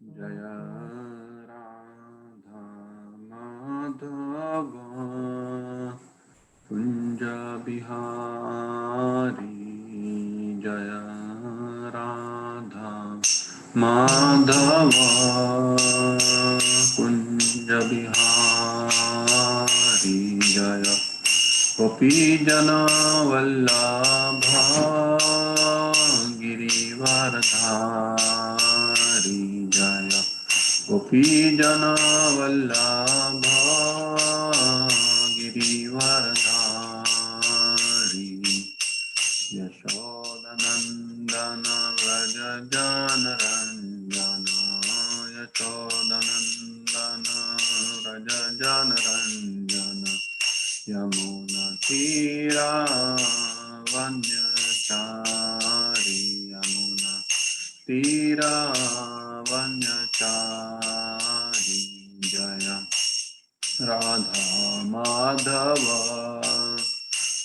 जय राधा माधव कुंज बिहारी जय राधा माधव कुंज बिहारी जय गोपीजन वल्लभा गिरिवरधारी जय गोपीजन वल्लभा गिरिवरधारी यशोदनन्दन व्रज जनरञ्जन यशोदनन्दन व्रज जनरञ्जन यमुनतीरावन्यचारी यमुनतीरावन्यचारी जय राधा माधव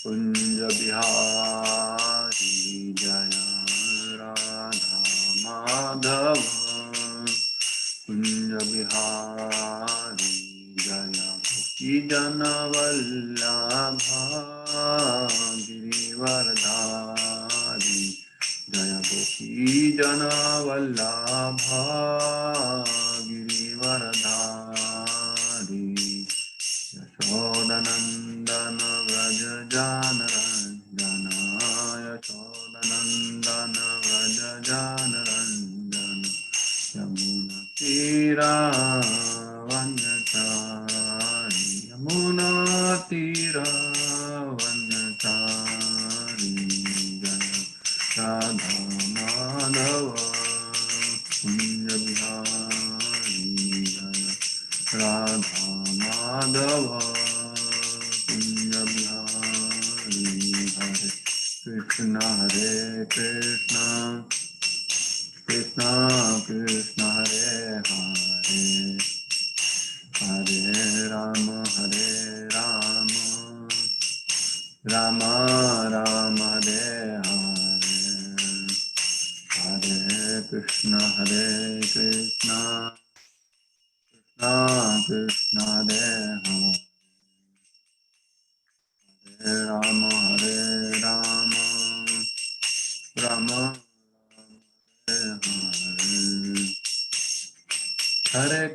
कुंज बिहारी जय राधा माधव कुंज बिहारी जय गोपी जन वल्लभा गिरिवरधारी जय गोपी जन वल्लभा गिरिवरधारी यशोदनन्दन व्रज जानरञ्जन यशोदनन्दन व्रज जानरञ्जन यमुनतीरावन्यचारी यमुनतीरावन्यचारी जय राधा माधव कुंज बिहारी जय राधा माधव कुंज बिहारी हरे कृष्ण कृष्ण कृष्ण हरे हरे हरे राम राम राम हरे हरे हरे कृष्ण कृष्ण कृष्ण हरे हरे राम राम हरे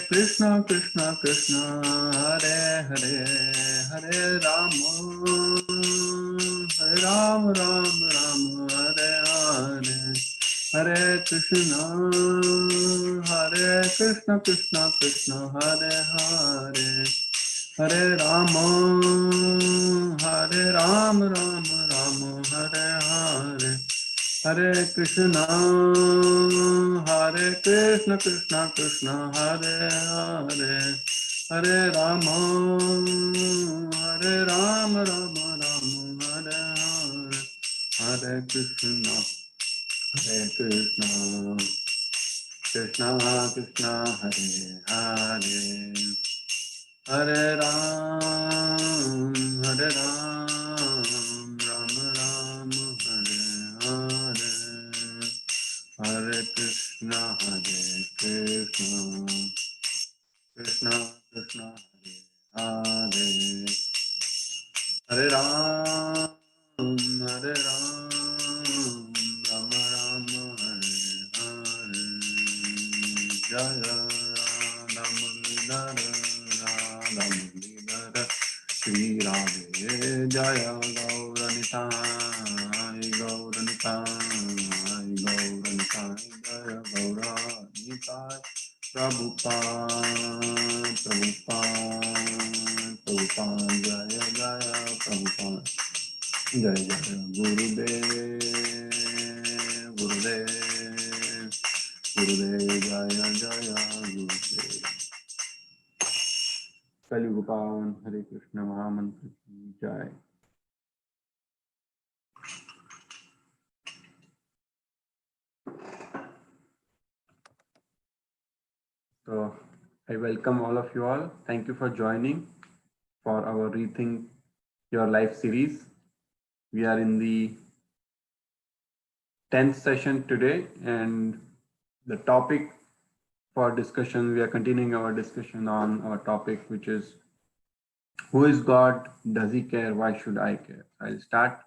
कृष्ण कृष्ण कृष्ण हरे हरे हरे राम राम हरे हरे हरे कृष्ण कृष्ण कृष्ण हरे हरे हरे राम राम हरे हरे हरे कृष्ण कृष्ण कृष्ण हरे हरे हरे राम राम हरे हरे हरे कृष्ण कृष्ण कृष्ण हरे हरे हरे राम राम हरे हरे हरे कृष्ण कृष्ण कृष्ण हरे हरे राम राम हरे हरे जय राधा मुरलीधर श्री राधे जय गौरनिताय जय गौरनिताय प्रभुपाद जय प्रभुपाद जय गुरुदेव जय गुरुदेव कलयुग पावन हरे कृष्ण महामंत्र की जय। So I welcome all of you all. Thank you for joining for our Rethink Your Life series. We are in the 10th session today, and the topic for discussion, we are continuing our discussion on our topic, which is who is God? Does he care? Why should I care? I'll start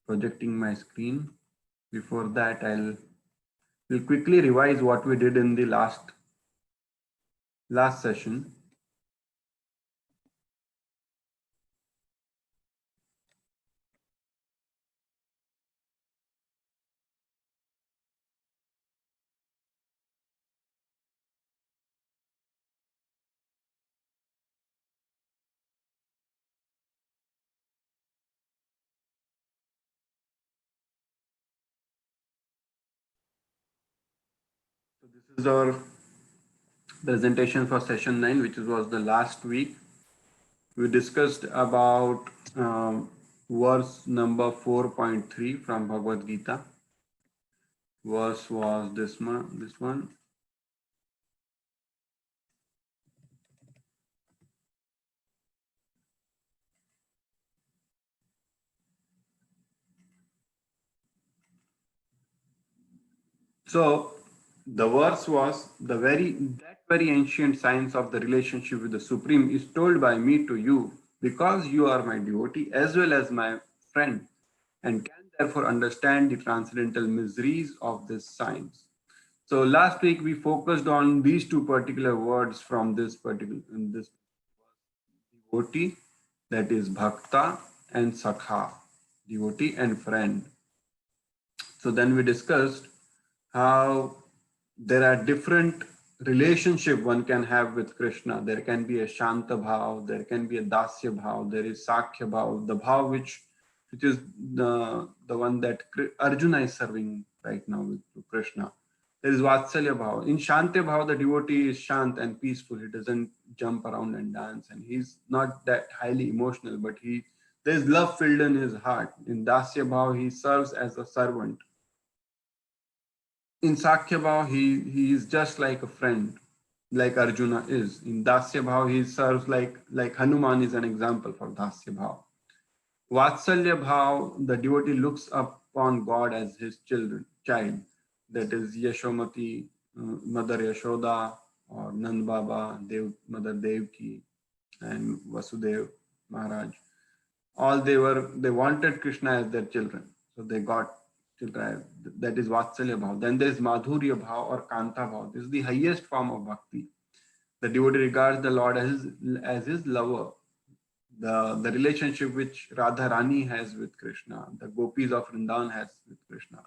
projecting my screen. Before that, we'll quickly revise what we did in the last session. So this is our presentation for session 9, which was the last week. We discussed about verse number 4.3 from Bhagavad Gita. Verse was this one. So the verse was that very ancient science of the relationship with the Supreme is told by me to you because you are my devotee as well as my friend and can therefore understand the transcendental miseries of this science. So last week we focused on these two particular words from this devotee, that is bhakta and sakha, devotee and friend. So then we discussed how there are different relationship one can have with Krishna. There can be a Shanta Bhav, there can be a Dasya Bhav, there is Sakhya Bhav, the Bhav which is the one that Arjuna is serving right now with Krishna. There is Vatsalya Bhav. In Shanta Bhav, the devotee is shant and peaceful. He doesn't jump around and dance, and he's not that highly emotional, but there's love filled in his heart. In Dasya Bhav, he serves as a servant. In Sakhya Bhav, he is just like a friend, like Arjuna is. In Dasya Bhav, he serves like Hanuman is an example for Dasya Bhav. Vatsalya Bhav, the devotee looks upon God as his child. That is Yashomati, Mother Yashoda, or Nand Baba, Mother Devki, and Vasudev Maharaj. All they wanted Krishna as their children, so they got children. That is Vatsalya Bhav. Then there is Madhurya Bhav or Kanta Bhav. This is the highest form of bhakti. The devotee regards the Lord as his lover. The relationship which Radha Rani has with Krishna, the gopis of Vrindavan has with Krishna.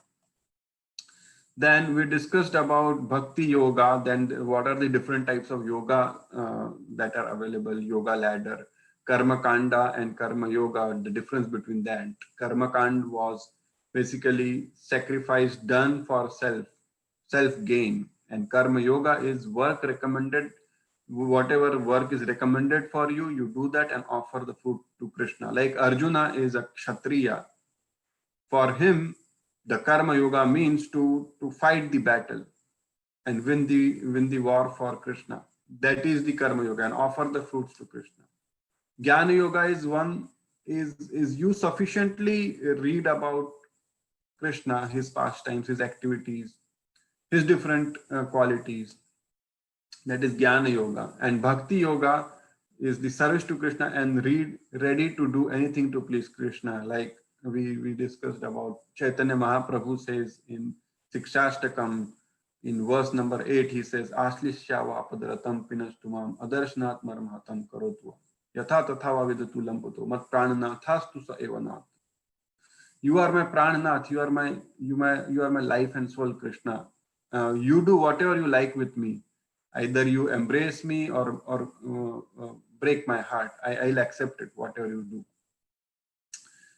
Then we discussed about Bhakti Yoga, then what are the different types of yoga that are available, yoga ladder, Karma Kanda and Karma Yoga, the difference between that. Karma Kanda was basically sacrifice done for self gain, and Karma Yoga is work recommended. Whatever work is recommended for you, you do that and offer the fruit to Krishna. Like Arjuna is a Kshatriya. For him, the Karma Yoga means to fight the battle and win the war for Krishna. That is the Karma Yoga, and offer the fruits to Krishna. Jnana Yoga is you sufficiently read about Krishna, his pastimes, his activities, his different qualities. That is Jnana Yoga. And Bhakti Yoga is the service to Krishna and ready to do anything to please Krishna. Like we discussed about Chaitanya Mahaprabhu says in Sikshashtakam, in verse number 8, he says, Ashlishyava padaratam pinastumam adarshnat marmahatam karotva. Yatha tathava vidatu lamputo mat prananathastu sa evanath. You are my prananath, you are my life and soul, Krishna. You do whatever you like with me. Either you embrace me or break my heart. I'll accept it, whatever you do.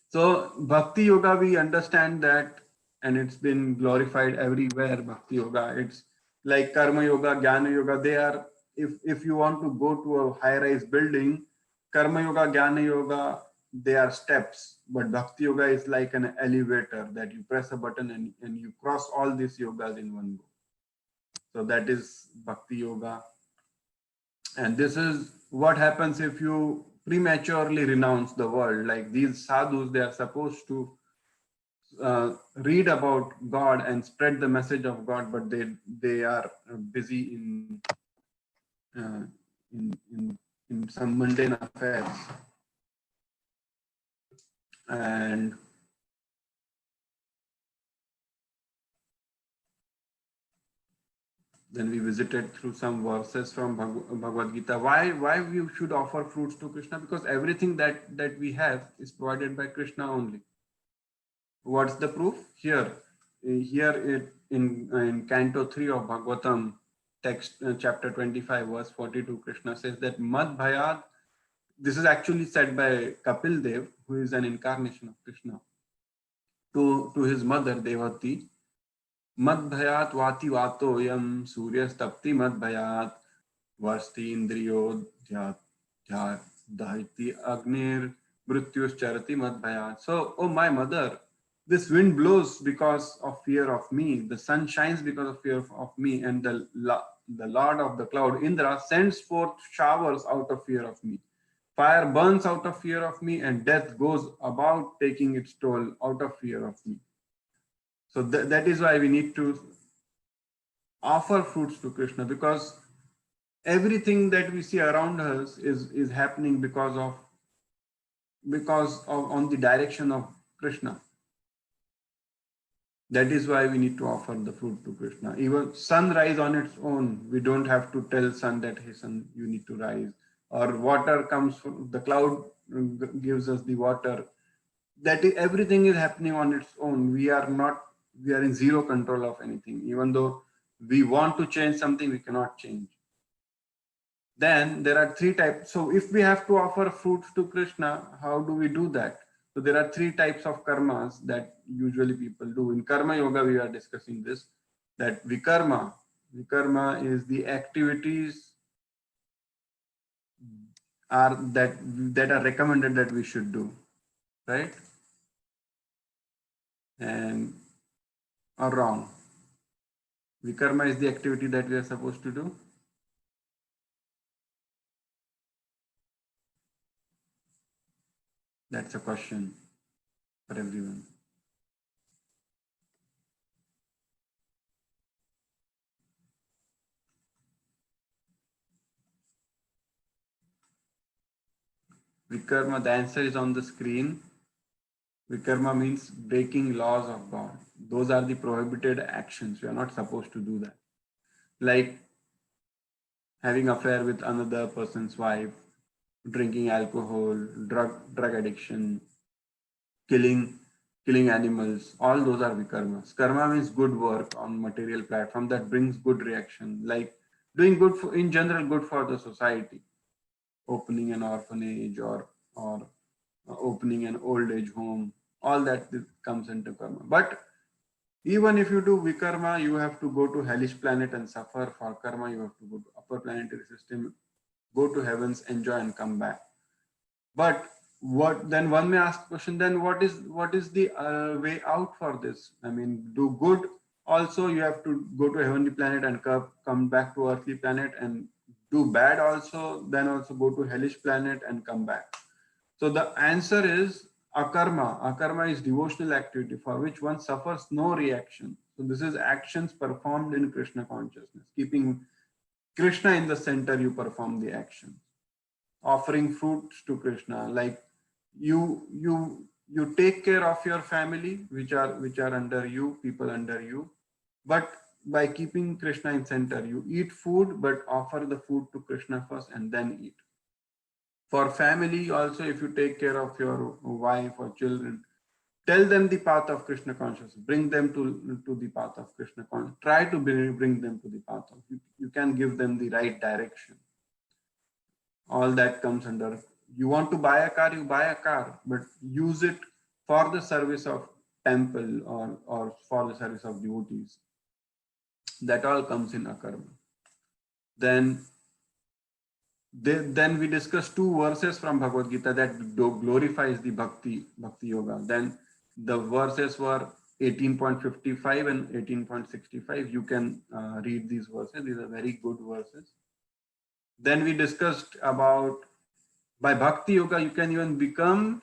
So Bhakti Yoga, we understand that, and it's been glorified everywhere. Bhakti Yoga, it's like Karma Yoga, Jnana Yoga. They are, if you want to go to a high-rise building, Karma Yoga, Jnana Yoga, they are steps. But Bhakti Yoga is like an elevator that you press a button and you cross all these yogas in one go. So that is Bhakti Yoga. And this is what happens if you prematurely renounce the world. Like these sadhus, they are supposed to read about God and spread the message of God, but they are busy uh, in some mundane affairs. And then we visited through some verses from Bhagavad Gita. Why we should offer fruits to Krishna? Because everything that we have is provided by Krishna only. What's the proof? In Canto 3 of Bhagavatam, text chapter 25, verse 42, Krishna says that Mad Bhayad. This is actually said by Kapil Dev, who is an incarnation of Krishna, to his mother Devati. Mad Bhayat Vati Vato Yam Surya Stapti Mad Bhayat Vasti Indriyo Dahiti Agnir Mrityus Charati Mad Bhayat. So, oh my mother, this wind blows because of fear of me, the sun shines because of fear of me, and the Lord of the cloud, Indra, sends forth showers out of fear of me. Fire burns out of fear of me, and death goes about taking its toll out of fear of me. So that is why we need to offer fruits to Krishna, because everything that we see around us is happening because of on the direction of Krishna. That is why we need to offer the fruit to Krishna. Even sunrise on its own, we don't have to tell sun that, hey sun, you need to rise. Or water comes from the cloud, gives us the water. Everything is happening on its own. We are in zero control of anything. Even though we want to change something, we cannot change. Then there are three types. So if we have to offer fruits to Krishna, how do we do that? So there are three types of karmas that usually people do. In Karma Yoga, we are discussing this, that Vikarma is the activities that are recommended that we should do, right? And or wrong. Vikarma is the activity that we are supposed to do. That's a question for everyone. Vikarma, the answer is on the screen. Vikarma means breaking laws of God. Those are the prohibited actions. We are not supposed to do that. Like having affair with another person's wife, drinking alcohol, drug addiction, killing animals. All those are vikarmas. Karma means good work on material platform that brings good reaction, like doing good in general, good for the society, opening an orphanage or opening an old age home. All that comes into karma. But even if you do vikarma, you have to go to hellish planet and suffer. For karma, you have to go to upper planetary system, go to heavens, enjoy, and come back. But what then? One may ask question. Then what is the way out for this? I mean, do good. Also, you have to go to heavenly planet and come back to earthly planet, and do bad also. Then also go to hellish planet and come back. So the answer is akarma. Akarma is devotional activity for which one suffers no reaction. So this is actions performed in Krishna consciousness. Keeping Krishna in the center, you perform the action. Offering fruits to Krishna, like you take care of your family, which are under you, people under you, but by keeping Krishna in center, you eat food, but offer the food to Krishna first and then eat. For family also, if you take care of your wife or children, tell them the path of Krishna consciousness, bring them to the path of Krishna consciousness, try to bring them to the path of, you can give them the right direction. All that comes under, you want to buy a car, you buy a car, but use it for the service of temple or for the service of devotees. That all comes in akarma. Then we discuss two verses from Bhagavad Gita that glorifies the bhakti yoga. Then the verses were 18.55 and 18.65. You can read these verses. These are very good verses. Then we discussed about by bhakti yoga you can even become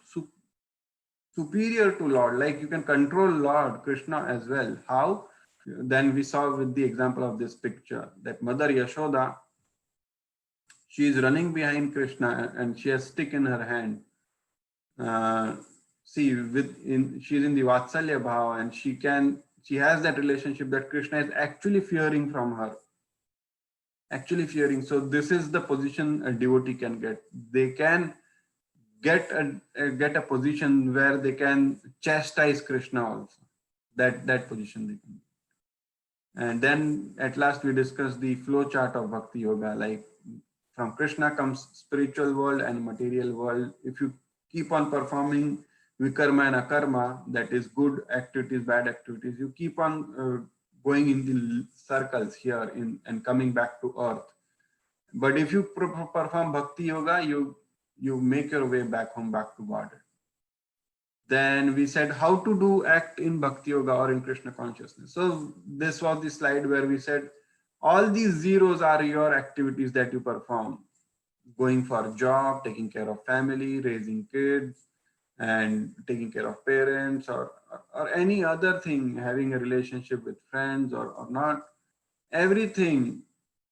superior to Lord, like you can control Lord Krishna as well. How? Then we saw with the example of this picture that Mother Yashoda, she is running behind Krishna and she has stick in her hand. Uh, See, she's in the Vatsalya Bhava, and she has that relationship that Krishna is actually fearing from her. Actually fearing. So this is the position a devotee can get. They can get a position where they can chastise Krishna also. That position they can. And then at last we discussed the flow chart of Bhakti Yoga. Like from Krishna comes spiritual world and material world. If you keep on performing vikarma and akarma, that is good activities, bad activities, you keep on going in the circles here and coming back to earth. But if you perform Bhakti Yoga, you make your way back home, back to God. Then we said how to do act in Bhakti Yoga or in Krishna consciousness. So this was the slide where we said all these zeros are your activities that you perform. Going for a job, taking care of family, raising kids, and taking care of parents, or any other thing, having a relationship with friends or not. Everything,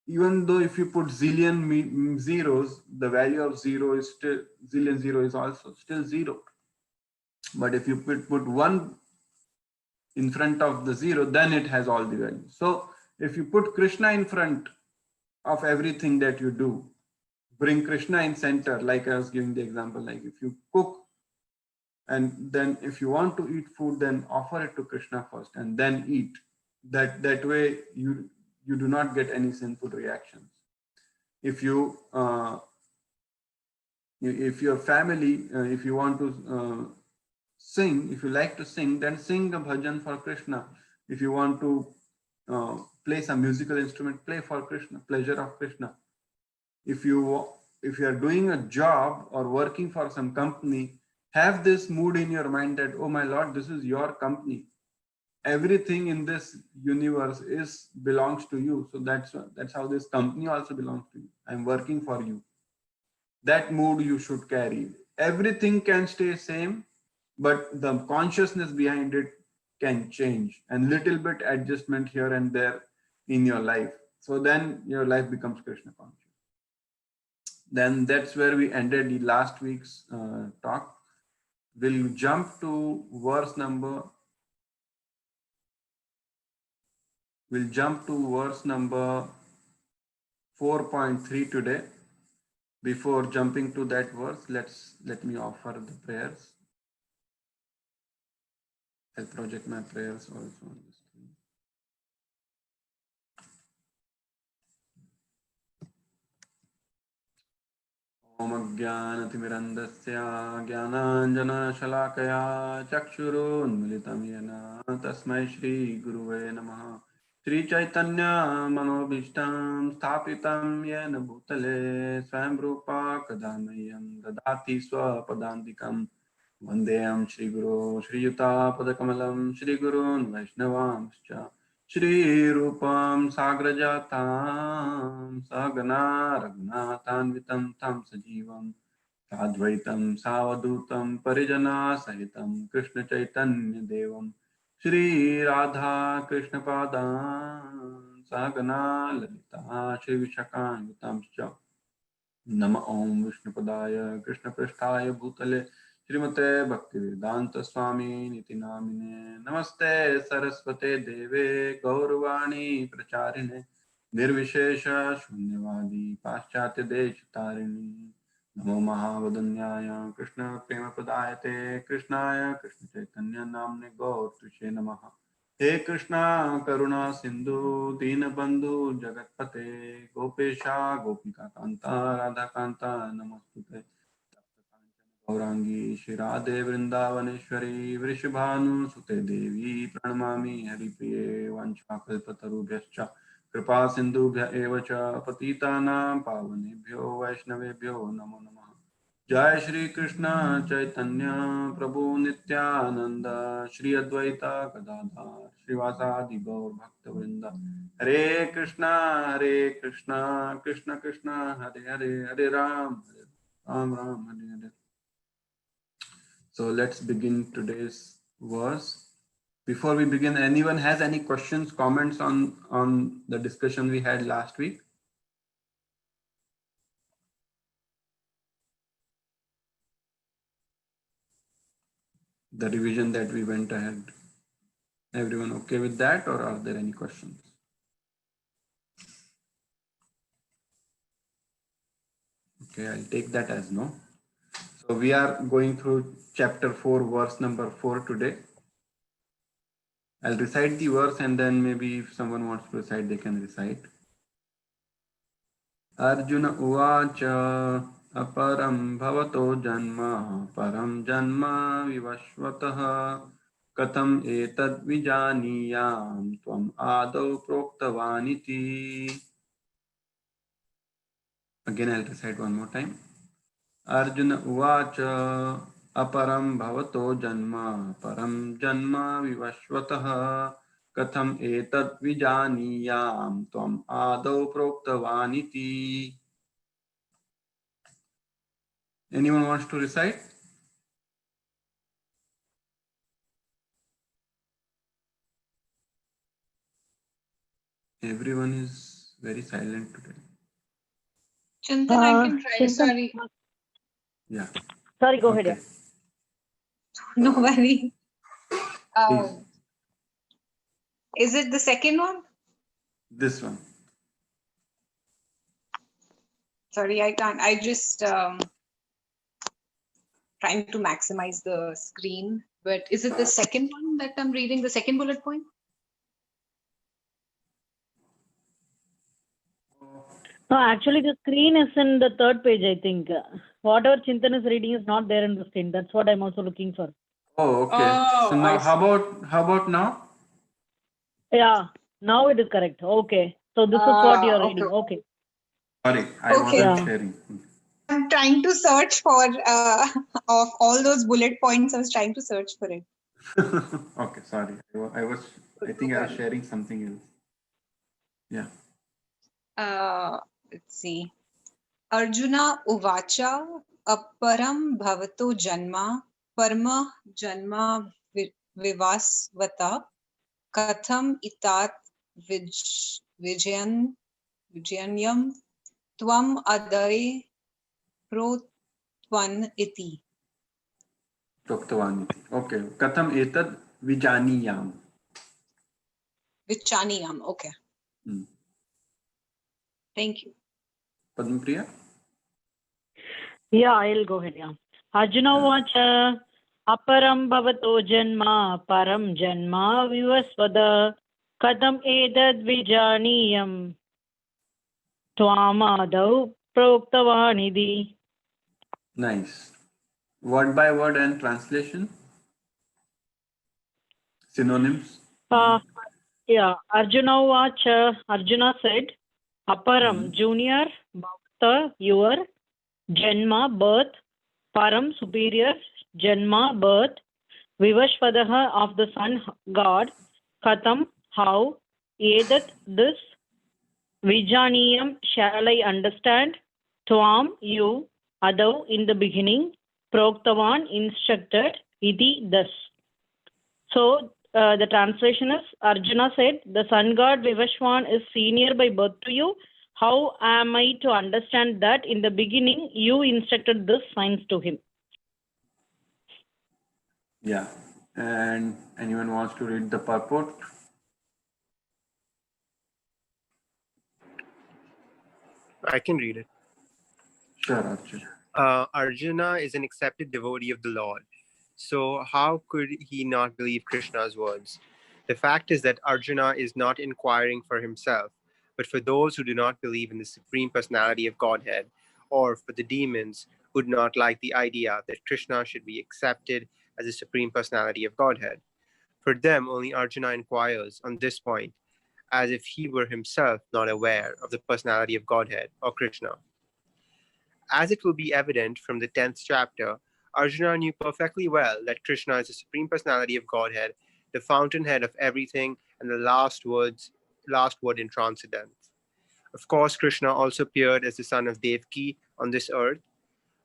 even though if you put zillion zeros, the value of zero is still, zillion zero is also still zero. But if you put one in front of the zero, then it has all the values. So if you put Krishna in front of everything that you do, bring Krishna in center, like I was giving the example, like if you cook and then if you want to eat food, then offer it to Krishna first and then eat. That way you do not get any sinful reactions. If you if your family, if you want to sing, if you like to sing, then sing a bhajan for Krishna. If you want to play some musical instrument, play for Krishna, pleasure of Krishna. If you are doing a job or working for some company, have this mood in your mind that, oh my Lord, this is your company. Everything in this universe belongs to you. So that's how this company also belongs to you. I'm working for you. That mood you should carry. Everything can stay same, but the consciousness behind it can change, and little bit adjustment here and there in your life. So then your life becomes Krishna conscious. Then that's where we ended the last week's talk. We'll jump to verse number 4.3 today. Before jumping to that verse, let me offer the prayers. I'll project my prayers also on this screen. Om Ajnanatimirandasya Jnananjanashalaakaya Chakshurunmilitam Yena Tasmai Shri Guruve Namaha. Shri Chaitanya Manobhishtam Sthapitam Yena Bhutale Swayam Rupa Kadamayam Dadati Swapadandikam Vandeyam Shri Guru Shri Yuta Padakamalam Shri Gurun Vaishnavamscha Shri Rupam Sagrajatam Sagana Raghunathanvitam Tam Sajivam Sadvaitam Savadutam Parijana Sahitam Krishna Chaitanya Devam Shri Radha Krishna Padam Sagana Lalita Shri Vishakanyutam Scha Nama Om Vishnupadaya Krishna Pristhaya Bhutale Srimate Bhaktivedanta Swami Niti Namine Namaste Saraswate Deve Gaurvani Pracharine Nirvishesha Shunyavadi Paschatya Deshatarini Namo Mahavadanyaya Krishna Prema Padayate Krishnaya Krishna Chaitanya Namne Gaur Tushe Namaha. He Krishna Karuna Sindhu Dinabandhu Jagatpate Gopesha Gopika Kanta Radha Kanta Namastute Gaurangi Shri Radhe Vrindavaneshwari Vrishabhanu Sute Devi Pranamami Haripriye Vanchakalpatarubhyascha Kripa Sindhubhya Evacha Patitanam Pavanebhyo Vaishnavebhyo Namo Namaha. Jai Shri Krishna Chaitanya Prabhu Nityananda Shri Advaita Gadadhar Srivasadi Gaur Bhakta Vrinda. Hare Krishna Krishna Krishna Hare Hare Hare Ram Ram Hare Hare. So let's begin today's verse. Before we begin, anyone has any questions, comments on the discussion we had last week? The revision that we went ahead. Everyone okay with that, or are there any questions? Okay, I'll take that as no. So we are going through chapter 4, verse number 4 today. I'll recite the verse and then maybe if someone wants to recite, they can recite. Arjuna uvacha aparam bhavato janma param janma vivashvatah katham etad vijaniyam tvam adau proktavaniti. Again, I'll recite one more time. Arjuna uvacha aparam bhavato janma param janma vivashvatah katham etad vijaniyam tvam adau proktavaniti. Anyone wants to recite? Everyone is very silent today. Chintan, I can try. Chintan. Sorry. Yeah. Sorry, go ahead. Okay. No worry. Please. Is it the second one? This one. Sorry, I can't. I just trying to maximize the screen. But is it the second one that I'm reading? The second bullet point? No, actually, the screen is in the third page, I think. Whatever Chintan is reading is not there in the screen. That's what I'm also looking for. Oh, okay. So now, how about now? Yeah, now it is correct. Okay. So this is what you're reading. Okay. Sorry, I wasn't sharing. I'm trying to search for of all those bullet points. I was trying to search for it. Okay, sorry. I think I was sharing something else. Yeah. Let's see. Arjuna uvacha aparam bhavato janma parma janma vivasvata katham itat vijayanyam tvam adare protvan iti. Proktavaniti. Okay. Katham etad vijaniyam. Vichaniyam. Okay. Thank you. Padmapriya? Yeah, I'll go ahead. Yeah. Arjuna vacha aparam bhavato janma param janma vivasvada katham edad vijaniyam tvamadau proktavanidhi. Nice. Word by word and translation? Synonyms? Yeah, Arjuna vacha, Arjuna said, aparam, junior, bhavata, your, janma, birth, param, superior, janma, birth, vivashvadaha, of the sun god, katham, how, edat, this, vijaniyam, shall I understand, tvam, you, adav, in the beginning, proktavan, instructed, iti, thus. So, the translation is, Arjuna said, the sun god Vivashwan is senior by birth to you. How am I to understand that in the beginning you instructed this science to him? Yeah. And anyone wants to read the purport? I can read it. Sure, Arjuna. Arjuna is an accepted devotee of the Lord. So how could he not believe Krishna's words? The fact is that Arjuna is not inquiring for himself, but for those who do not believe in the Supreme Personality of Godhead, or for the demons who do not like the idea that Krishna should be accepted as the Supreme Personality of Godhead. For them, only Arjuna inquires on this point, as if he were himself not aware of the personality of Godhead or Krishna. As it will be evident from the 10th chapter, Arjuna knew perfectly well that Krishna is the Supreme Personality of Godhead, the fountainhead of everything, and the last word in transcendence. Of course, Krishna also appeared as the son of Devaki on this earth.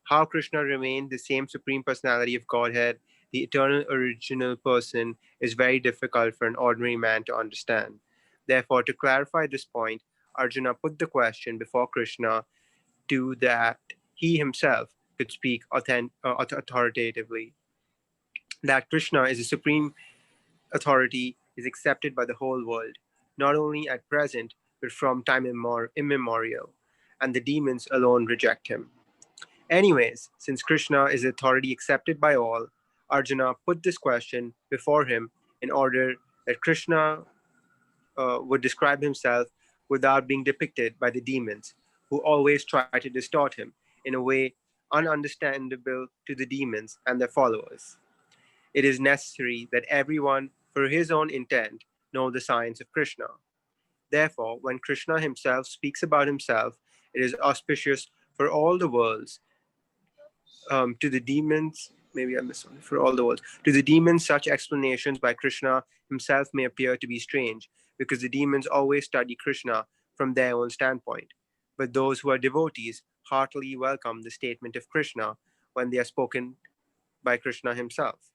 How Krishna remained the same Supreme Personality of Godhead, the eternal original person, is very difficult for an ordinary man to understand. Therefore, to clarify this point, Arjuna put the question before Krishna to that he himself could speak authoritatively. That Krishna is a supreme authority is accepted by the whole world, not only at present, but from time immemorial, and the demons alone reject him. Anyways, since Krishna is authority accepted by all, Arjuna put this question before him in order that Krishna would describe himself without being depicted by the demons, who always try to distort him in a way ununderstandable to the demons and their followers. It is necessary that everyone, for his own intent, know the signs of Krishna. Therefore, when Krishna himself speaks about himself, it is auspicious for all the worlds, to the demons, maybe I missed one, for all the worlds. To the demons, such explanations by Krishna himself may appear to be strange, because the demons always study Krishna from their own standpoint. But those who are devotees heartily welcome the statement of Krishna when they are spoken by Krishna himself.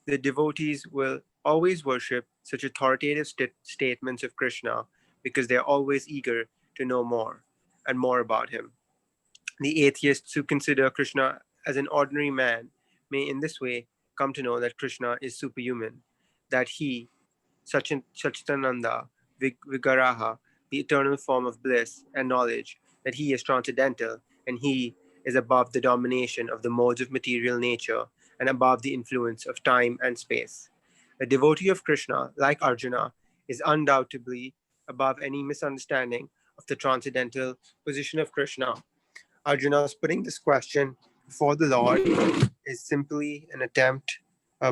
The devotees will always worship such authoritative statements of Krishna because they are always eager to know more and more about him. The atheists who consider Krishna as an ordinary man may in this way come to know that Krishna is superhuman, that he, Sachitananda, Vigaraha, the eternal form of bliss and knowledge, that he is transcendental and he is above the domination of the modes of material nature and above the influence of time and space. A devotee of Krishna, like Arjuna, is undoubtedly above any misunderstanding of the transcendental position of Krishna. Arjuna's putting this question before the Lord is simply an attempt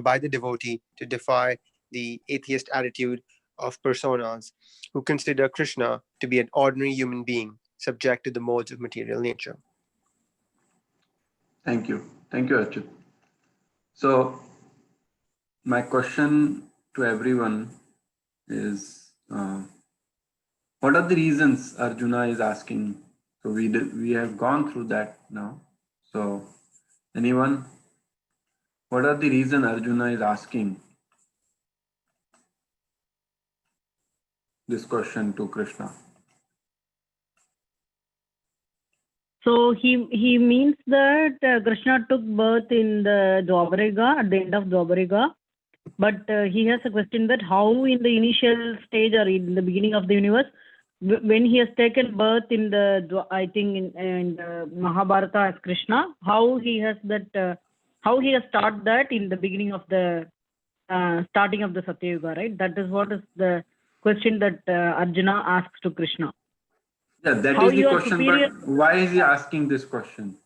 by the devotee to defy the atheist attitude of personas who consider Krishna to be an ordinary human being subject to the modes of material nature. Thank you. Thank you, Achyut. So, my question to everyone is what are the reasons Arjuna is asking? So, we have gone through that now. So, anyone? What are the reason Arjuna is asking this question to Krishna? So he means that Krishna took birth in the Dwapara, at the end of Dwapara, but he has a question that how in the initial stage or in the beginning of the universe, when he has taken birth in the, I think in the Mahabharata as Krishna, how he has that, how he has taught that in the beginning of the starting of the Satyayuga, right? That is what is the question that Arjuna asks to Krishna. Yeah, that How is the you are question, superior? but why is he asking this question?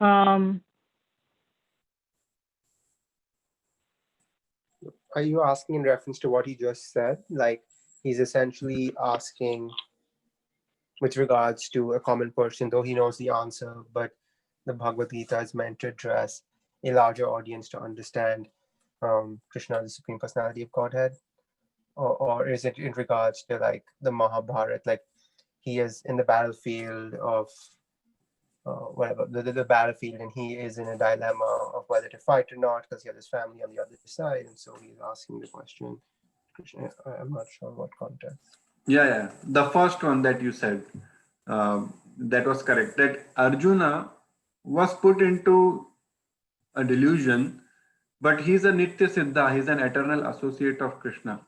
Are you asking in reference to what he just said? Like he's essentially asking with regards to a common person, though he knows the answer, but the Bhagavad Gita is meant to address a larger audience to understand Krishna, the Supreme Personality of Godhead? Or is it in regards to like the Mahabharata, like he is in the battlefield of whatever, the battlefield, and he is in a dilemma of whether to fight or not because he has his family on the other side, and so he's asking the question. I'm not sure what context. Yeah. The first one that you said, that was correct. That Arjuna was put into a delusion, but he's a Nitya Siddha, he's an eternal associate of Krishna.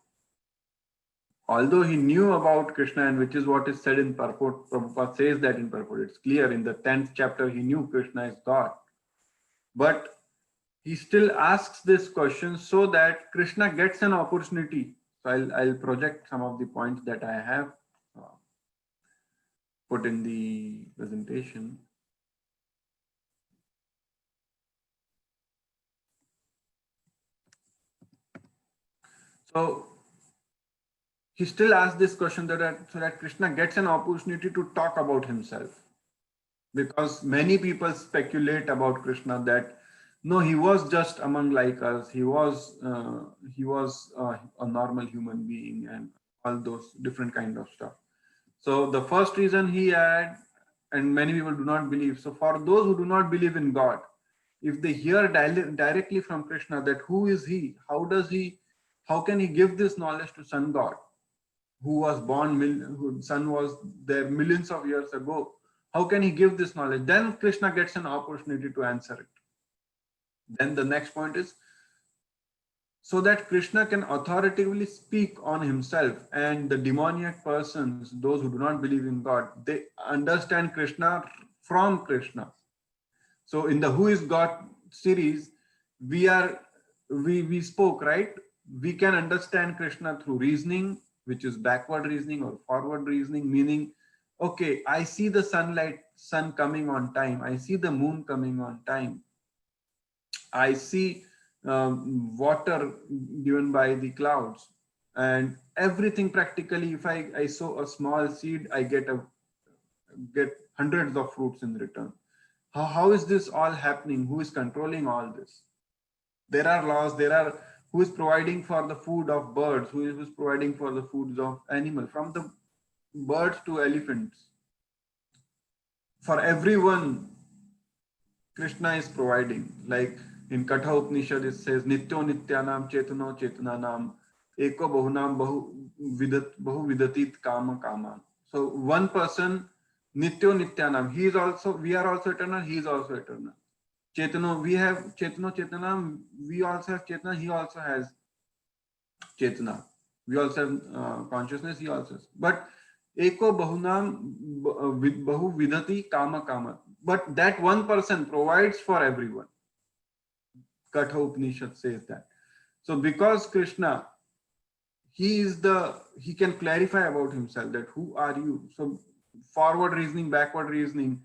Although he knew about Krishna, and which is what is said in purport, Prabhupada says that in purport, it's clear in the 10th chapter, he knew Krishna is God. But he still asks this question so that Krishna gets an opportunity. So I'll project some of the points that I have put in the presentation. So he still asks this question so that Krishna gets an opportunity to talk about himself. Because many people speculate about Krishna that no, he was just among like us. He was a normal human being and all those different kind of stuff. So the first reason he had and many people do not believe. So for those who do not believe in God, if they hear directly from Krishna that who is he, how can he give this knowledge to sun god, who was born, whose sun was there millions of years ago, how can he give this knowledge? Then Krishna gets an opportunity to answer it. Then the next point is, so that Krishna can authoritatively speak on himself, and the demoniac persons, those who do not believe in God, they understand Krishna from Krishna. So in the Who is God series, we spoke, right? We can understand Krishna through reasoning, which is backward reasoning or forward reasoning, meaning, okay, I see the sun coming on time. I see the moon coming on time. I see water given by the clouds, and everything practically. If I sow a small seed, I get hundreds of fruits in return. How is this all happening? Who is controlling all this? There are laws. Who is providing for the food of birds? Who is providing for the foods of animals? From the birds to elephants, for everyone, Krishna is providing. Like in Katha Upanishad, it says, Nityo Nityanam Chetano Chetananam Eko Bahunam Bahu Vidatit Kama Kama. So one person, Nityo Nityanam, we are also eternal, he is also eternal. Chetano, we have Chetano Chetanam, we also have Chetana, he also has Chetana. We also have consciousness, he also has. But Eko Bahunam Bahu Vidati Kama Kama. But that one person provides for everyone. Katha Upanishad says that. So because Krishna, he can clarify about himself, that who are you? So forward reasoning, backward reasoning,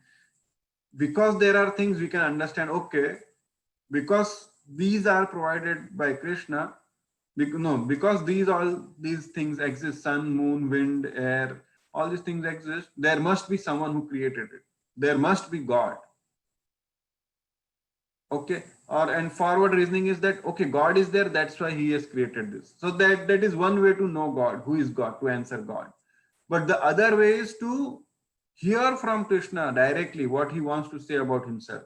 because there are things we can understand, okay, because these are provided by Krishna, because these things exist, sun, moon, wind, air, all these things exist, there must be someone who created it. There must be God. Okay, and forward reasoning is that, okay, God is there, that's why he has created this. So that is one way to know God, who is God, to answer God. But the other way is to hear from Krishna directly what he wants to say about himself.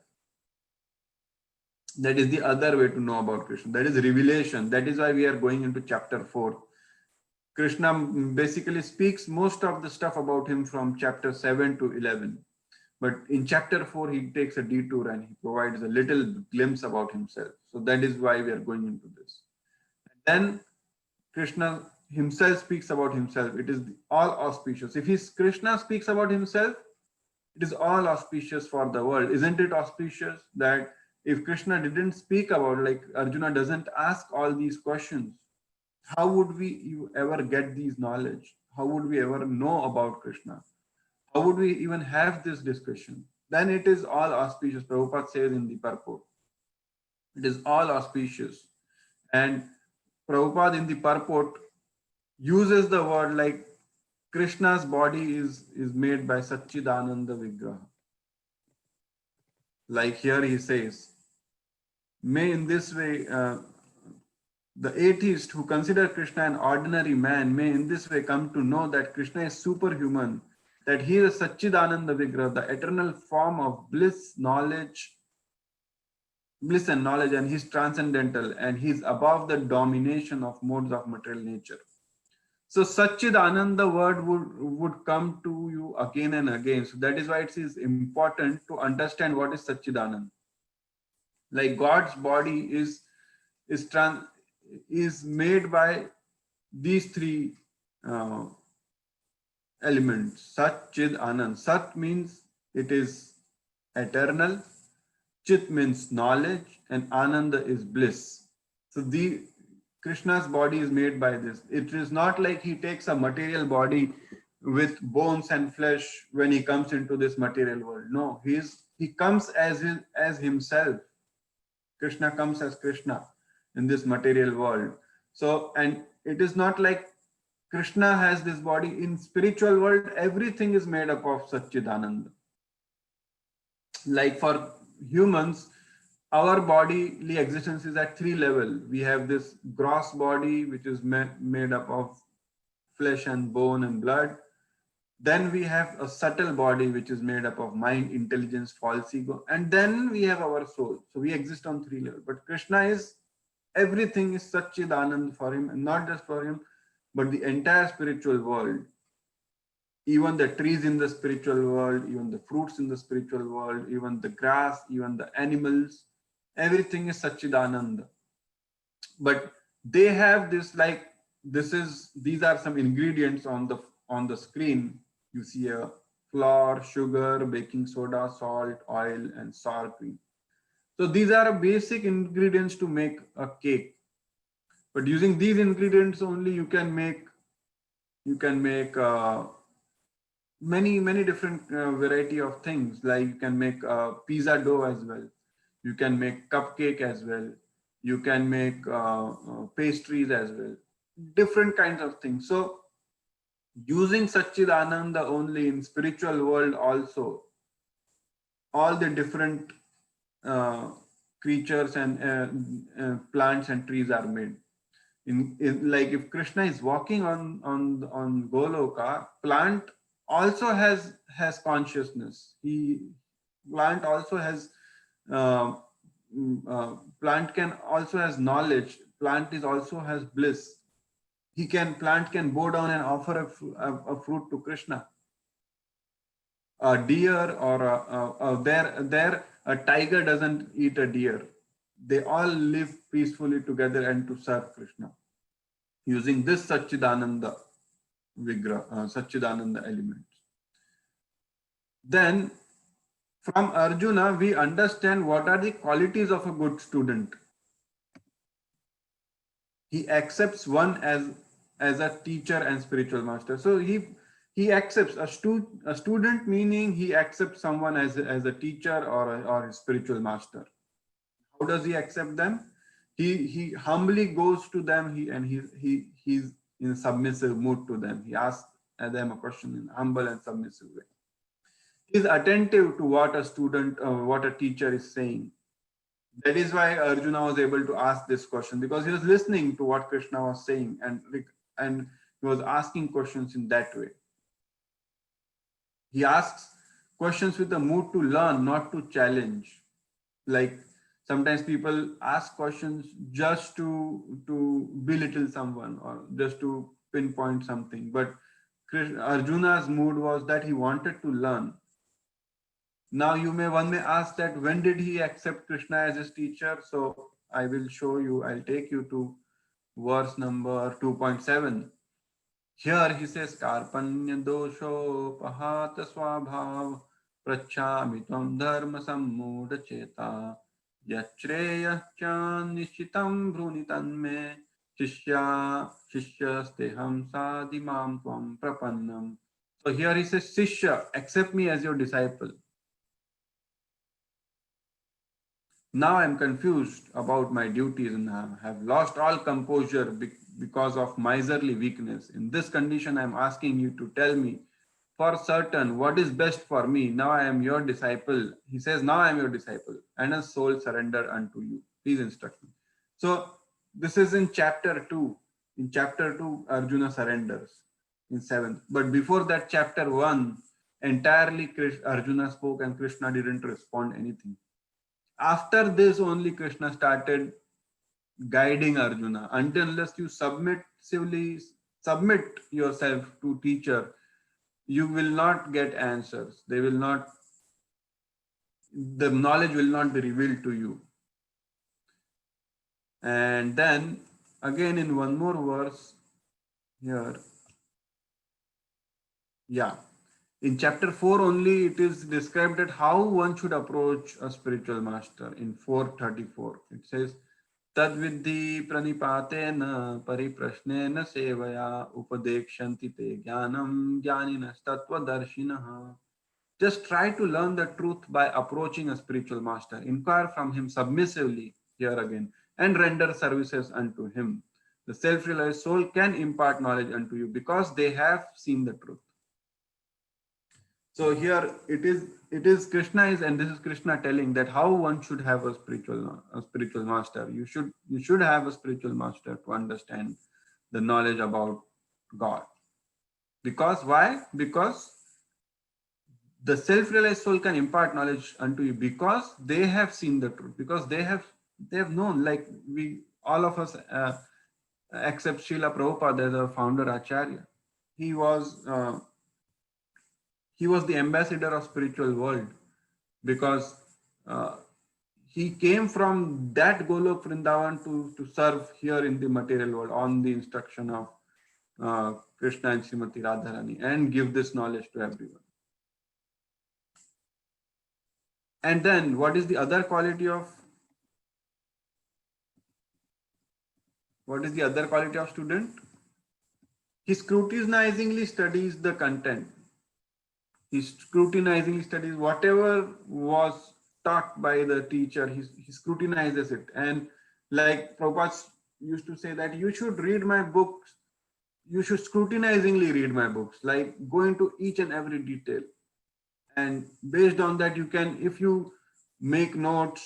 That is the other way to know about Krishna. That is revelation. That is why we are going into chapter 4. Krishna basically speaks most of the stuff about him from chapter 7 to 11. But in chapter 4, he takes a detour and he provides a little glimpse about himself. So that is why we are going into this. And then Krishna himself speaks about himself. It is all auspicious. If Krishna speaks about himself, it is all auspicious for the world. Isn't it auspicious that if Krishna didn't speak about, like Arjuna doesn't ask all these questions, how would we ever get these knowledge? How would we ever know about Krishna? How would we even have this discussion? Then it is all auspicious. Prabhupada says in the purport, it is all auspicious. And Prabhupada in the purport uses the word like Krishna's body is made by Satchidananda Vigraha. Like here he says, may in this way, the atheist who consider Krishna an ordinary man may in this way come to know that Krishna is superhuman, that he is Satchidananda Vigraha, the eternal form of bliss and knowledge, and he is transcendental, and he is above the domination of modes of material nature. So Satchidananda word would come to you again and again. So that is why it is important to understand what is Satchidananda. Like God's body is made by these three elements: Sat, Chid, Anand. Sat means it is eternal, Chit means knowledge, and Ananda is bliss. So the Krishna's body is made by this. It is not like he takes a material body with bones and flesh when he comes into this material world. No, he comes as himself. Krishna comes as Krishna in this material world. So, and it is not like Krishna has this body. In spiritual world, everything is made up of Satchidananda. Like for humans, our bodily existence is at 3 levels. We have this gross body, which is made up of flesh and bone and blood. Then we have a subtle body which is made up of mind, intelligence, false ego, and then we have our soul. So we exist on three levels. But Krishna is everything is Satchid Anand for him, and not just for him, but the entire spiritual world. Even the trees in the spiritual world, even the fruits in the spiritual world, even the grass, even the animals, everything is Satchidananda. But they have this, like, these are some ingredients on the screen. You see a flour, sugar, baking soda, salt, oil, and sour cream. So these are basic ingredients to make a cake. But using these ingredients only, you can make many different variety of things. Like you can make pizza dough as well, you can make cupcake as well, you can make pastries as well, different kinds of things. So using Satchidananda only in spiritual world also, all the different uh, creatures and plants and trees are made. In like if Krishna is walking on Goloka, plant also has consciousness. Plant also has uh, plant can also has knowledge. Plant is also has bliss. Plant can bow down and offer a fruit to Krishna. A deer or there a tiger doesn't eat a deer. They all live peacefully together and to serve Krishna using this Satchidananda elements. Then from Arjuna, we understand what are the qualities of a good student. He accepts one as a teacher and spiritual master. So he accepts a student, meaning he accepts someone as a teacher or a spiritual master. How does he accept them? He humbly goes to them. He's in a submissive mood to them. He asks them a question in humble and submissive way. He is attentive to what a teacher is saying. That is why Arjuna was able to ask this question, because he was listening to what Krishna was saying, and he was asking questions in that way. He asks questions with a mood to learn, not to challenge. Like sometimes people ask questions just to belittle someone or just to pinpoint something. But Arjuna's mood was that he wanted to learn. Now one may ask that when did he accept Krishna as his teacher? So I will show you, I'll take you to verse number 2.7. Here he says, Karpanya dosho pahata swabhav prachami tvam dharma sammuda cheta yachreya chan nishitam brunitan me shishyasteham sadimam tvam prapannam. So here he says, Shishya, accept me as your disciple. Now I am confused about my duties and have lost all composure because of miserly weakness. In this condition, I am asking you to tell me for certain what is best for me. Now I am your disciple. He says, now I am your disciple and a soul surrender unto you. Please instruct me. So this is in chapter 2. In chapter 2, Arjuna surrenders in 7th. But before that, chapter 1, entirely Arjuna spoke and Krishna didn't respond anything. After this, only Krishna started guiding Arjuna. Until unless you submit yourself to teacher, you will not get answers. The knowledge will not be revealed to you. And then again in one more verse here, in chapter 4 only it is described that how one should approach a spiritual master. In 4:34 it says, Tadvidhi pranipatena pariprashnena sevaya upadekshanti te jnanam jnaninas tattvadarshinaha. Just try to learn the truth by approaching a spiritual master. Inquire from him submissively, here again, and render services unto him. The self-realized soul can impart knowledge unto you because they have seen the truth. So here it is Krishna is, and this is Krishna telling that how one should have a spiritual master. You should have a spiritual master to understand the knowledge about God. Because why? Because the self-realized soul can impart knowledge unto you because they have seen the truth, because they have known, like we all of us, except Srila Prabhupada, the founder Acharya. He was uh, he was the ambassador of spiritual world because uh, he came from that Golok Vrindavan to serve here in the material world on the instruction of Krishna and Srimati Radharani and give this knowledge to everyone. And then what is the other quality of student? He scrutinizingly studies the content. He scrutinizingly studies whatever was taught by the teacher. He scrutinizes it. And like Prabhupada used to say that you should read my books, you should scrutinizingly read my books, like go into each and every detail. And based on that, you can, if you make notes,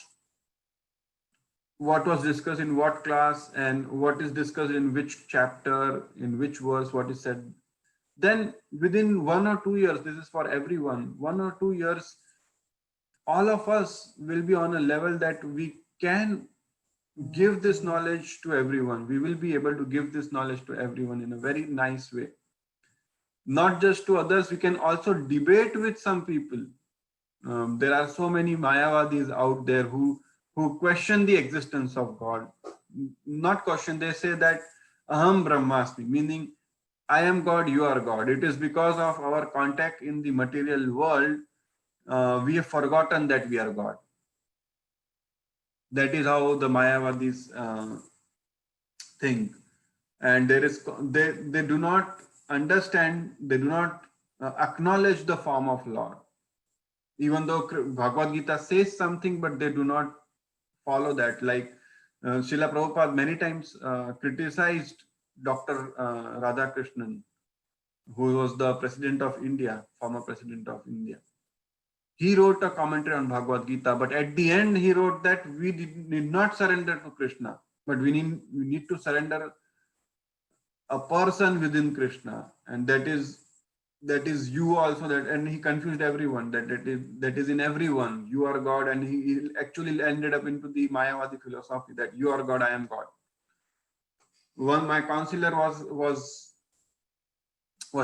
what was discussed in what class and what is discussed in which chapter, in which verse, what is said, then within 1 or 2 years, this is for everyone, 1 or 2 years, all of us will be on a level that we can give this knowledge to everyone. We will be able to give this knowledge to everyone in a very nice way. Not just to others, we can also debate with some people. There are so many Mayavadis out there who question the existence of God. Not question, they say that Aham Brahmasmi, meaning I am God, you are God. It is because of our contact in the material world, we have forgotten that we are God. That is how the Mayavadis think. And they do not understand, they do not acknowledge the form of Lord. Even though Bhagavad Gita says something, but they do not follow that. Like Srila Prabhupada many times criticized Dr. Radhakrishnan, who was the president of India, former president of India. He wrote a commentary on Bhagavad Gita, but at the end he wrote that we need not surrender to Krishna, but we need to surrender a person within Krishna, and that is you also. That, and he confused everyone that is in everyone. You are God, and he actually ended up into the Mayavadi philosophy that you are God, I am God. One, my counselor was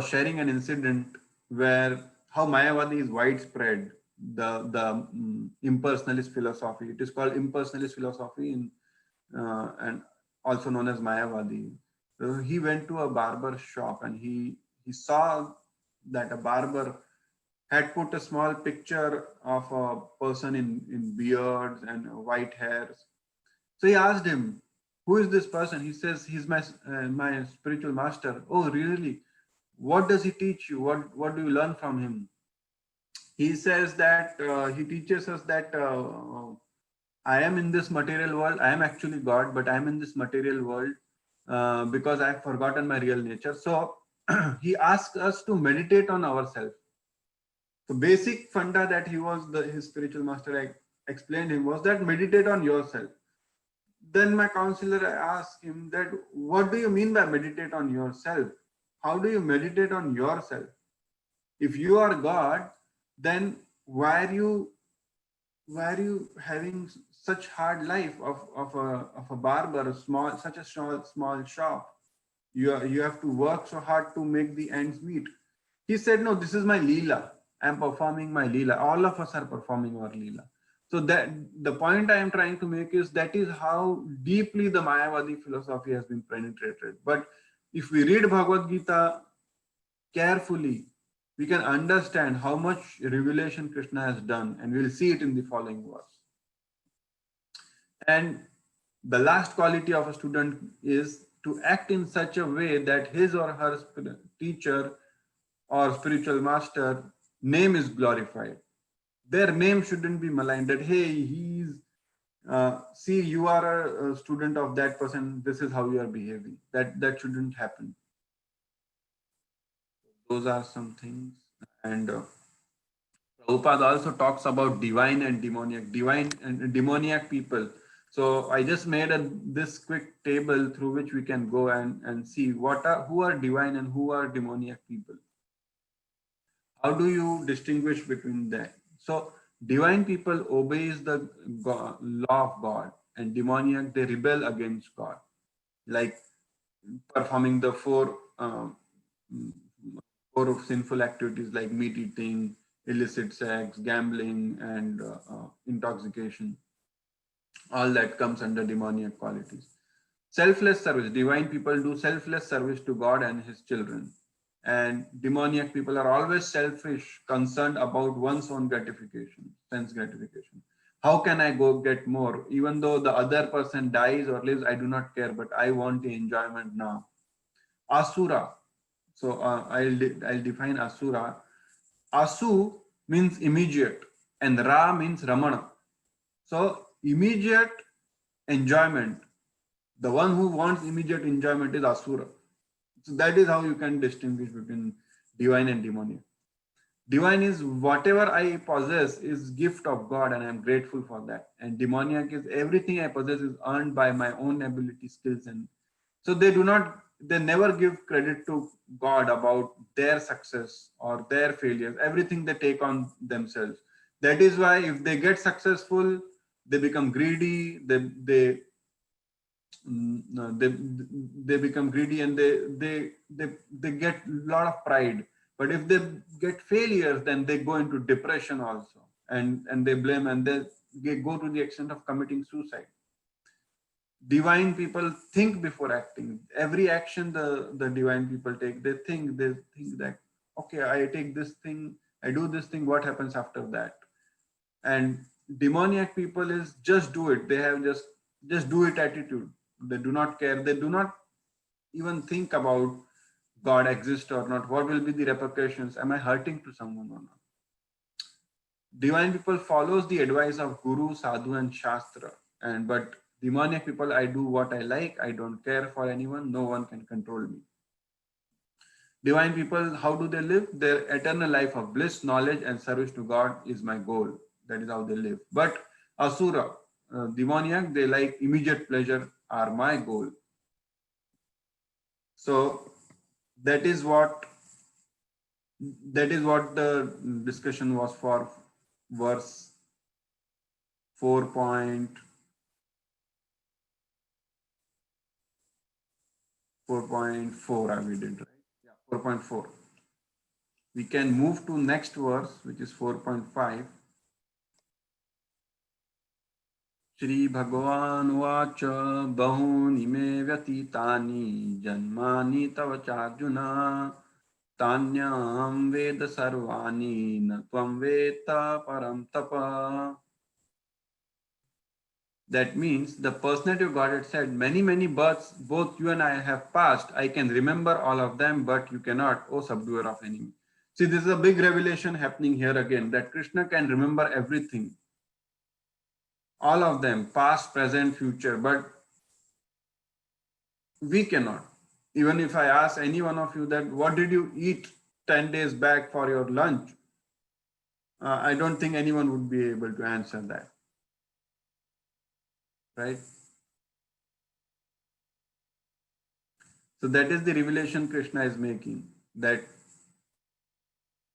sharing an incident where how Mayavadi is widespread. The impersonalist philosophy. It is called impersonalist philosophy and also known as Mayavadi. So he went to a barber shop and he saw that a barber had put a small picture of a person in beards and white hairs. So he asked him, "Who is this person?" He says, "He's my spiritual master." "Oh, really? What does he teach you? What do you learn from him?" He says that he teaches us that I am in this material world. I am actually God, but I am in this material world because I have forgotten my real nature. So he asks us to meditate on ourselves. The basic funda that his spiritual master explained him was that meditate on yourself. Then my counselor asked him that, what do you mean by meditate on yourself? How do you meditate on yourself? If you are God, then why are you having such hard life of a barber, such a small shop? You have to work so hard to make the ends meet. He said, "No, this is my Leela. I'm performing my Leela. All of us are performing our Leela." So that the point I am trying to make is that is how deeply the Mayavadi philosophy has been penetrated. But if we read Bhagavad Gita carefully, we can understand how much revelation Krishna has done, and we'll see it in the following verse. And the last quality of a student is to act in such a way that his or her teacher or spiritual master name is glorified. Their name shouldn't be maligned, that hey, see, you are a student of that person, this is how you are behaving. That shouldn't happen. Those are some things. And Prabhupada also talks about divine and demoniac people. So I just made this quick table through which we can go and see who are divine and who are demoniac people. How do you distinguish between that? So divine people obeys the law of God, and demoniac, they rebel against God, like performing the four of sinful activities like meat eating, illicit sex, gambling, and intoxication. All that comes under demoniac qualities. Selfless service. Divine people do selfless service to God and his children. And demoniac people are always selfish, concerned about one's own gratification, sense gratification. How can I go get more? Even though the other person dies or lives, I do not care, but I want the enjoyment now. Asura. So I'll define Asura. Asu means immediate, and Ra means Ramana. So immediate enjoyment. The one who wants immediate enjoyment is Asura. So that is how you can distinguish between divine and demoniac. Divine is whatever I possess is gift of God and I am grateful for that. And demoniac is everything I possess is earned by my own ability, skills, and so they never give credit to God about their success or their failures. Everything they take on themselves. That is why if they get successful, they become greedy. They become greedy and they get a lot of pride. But if they get failures, then they go into depression also, and they blame and they go to the extent of committing suicide. Divine people think before acting. Every action the divine people take, they think that, okay, I take this thing, I do this thing, what happens after that? And demoniac people is just do it. They have just do it attitude. They do not care. They do not even think about God exists or not. What will be the repercussions? Am I hurting to someone or not? Divine people follows the advice of Guru, Sadhu, and Shastra. But demoniac people, I do what I like. I don't care for anyone. No one can control me. Divine people, how do they live? Their eternal life of bliss, knowledge, and service to God is my goal. That is how they live. But Asura, demoniac, they like immediate pleasure are my goal. So that is what the discussion was for verse 4.4. I read it right. Yeah, 4.4. We can move to next verse, which is 4.5. Shri Bhagavan Vacha Bahuni Me Vyatitani Janmani Tava Charjuna Tanyam Veda Sarvani Natvam Veta Param Tapa. That means the personality of God had said, many births, both you and I have passed. I can remember all of them, but you cannot, O subduer of enemy. See, this is a big revelation happening here again, that Krishna can remember everything. All of them, past, present, future, but we cannot. Even if I ask any one of you that, what did you eat 10 days back for your lunch? I don't think anyone would be able to answer that. Right? So that is the revelation Krishna is making, that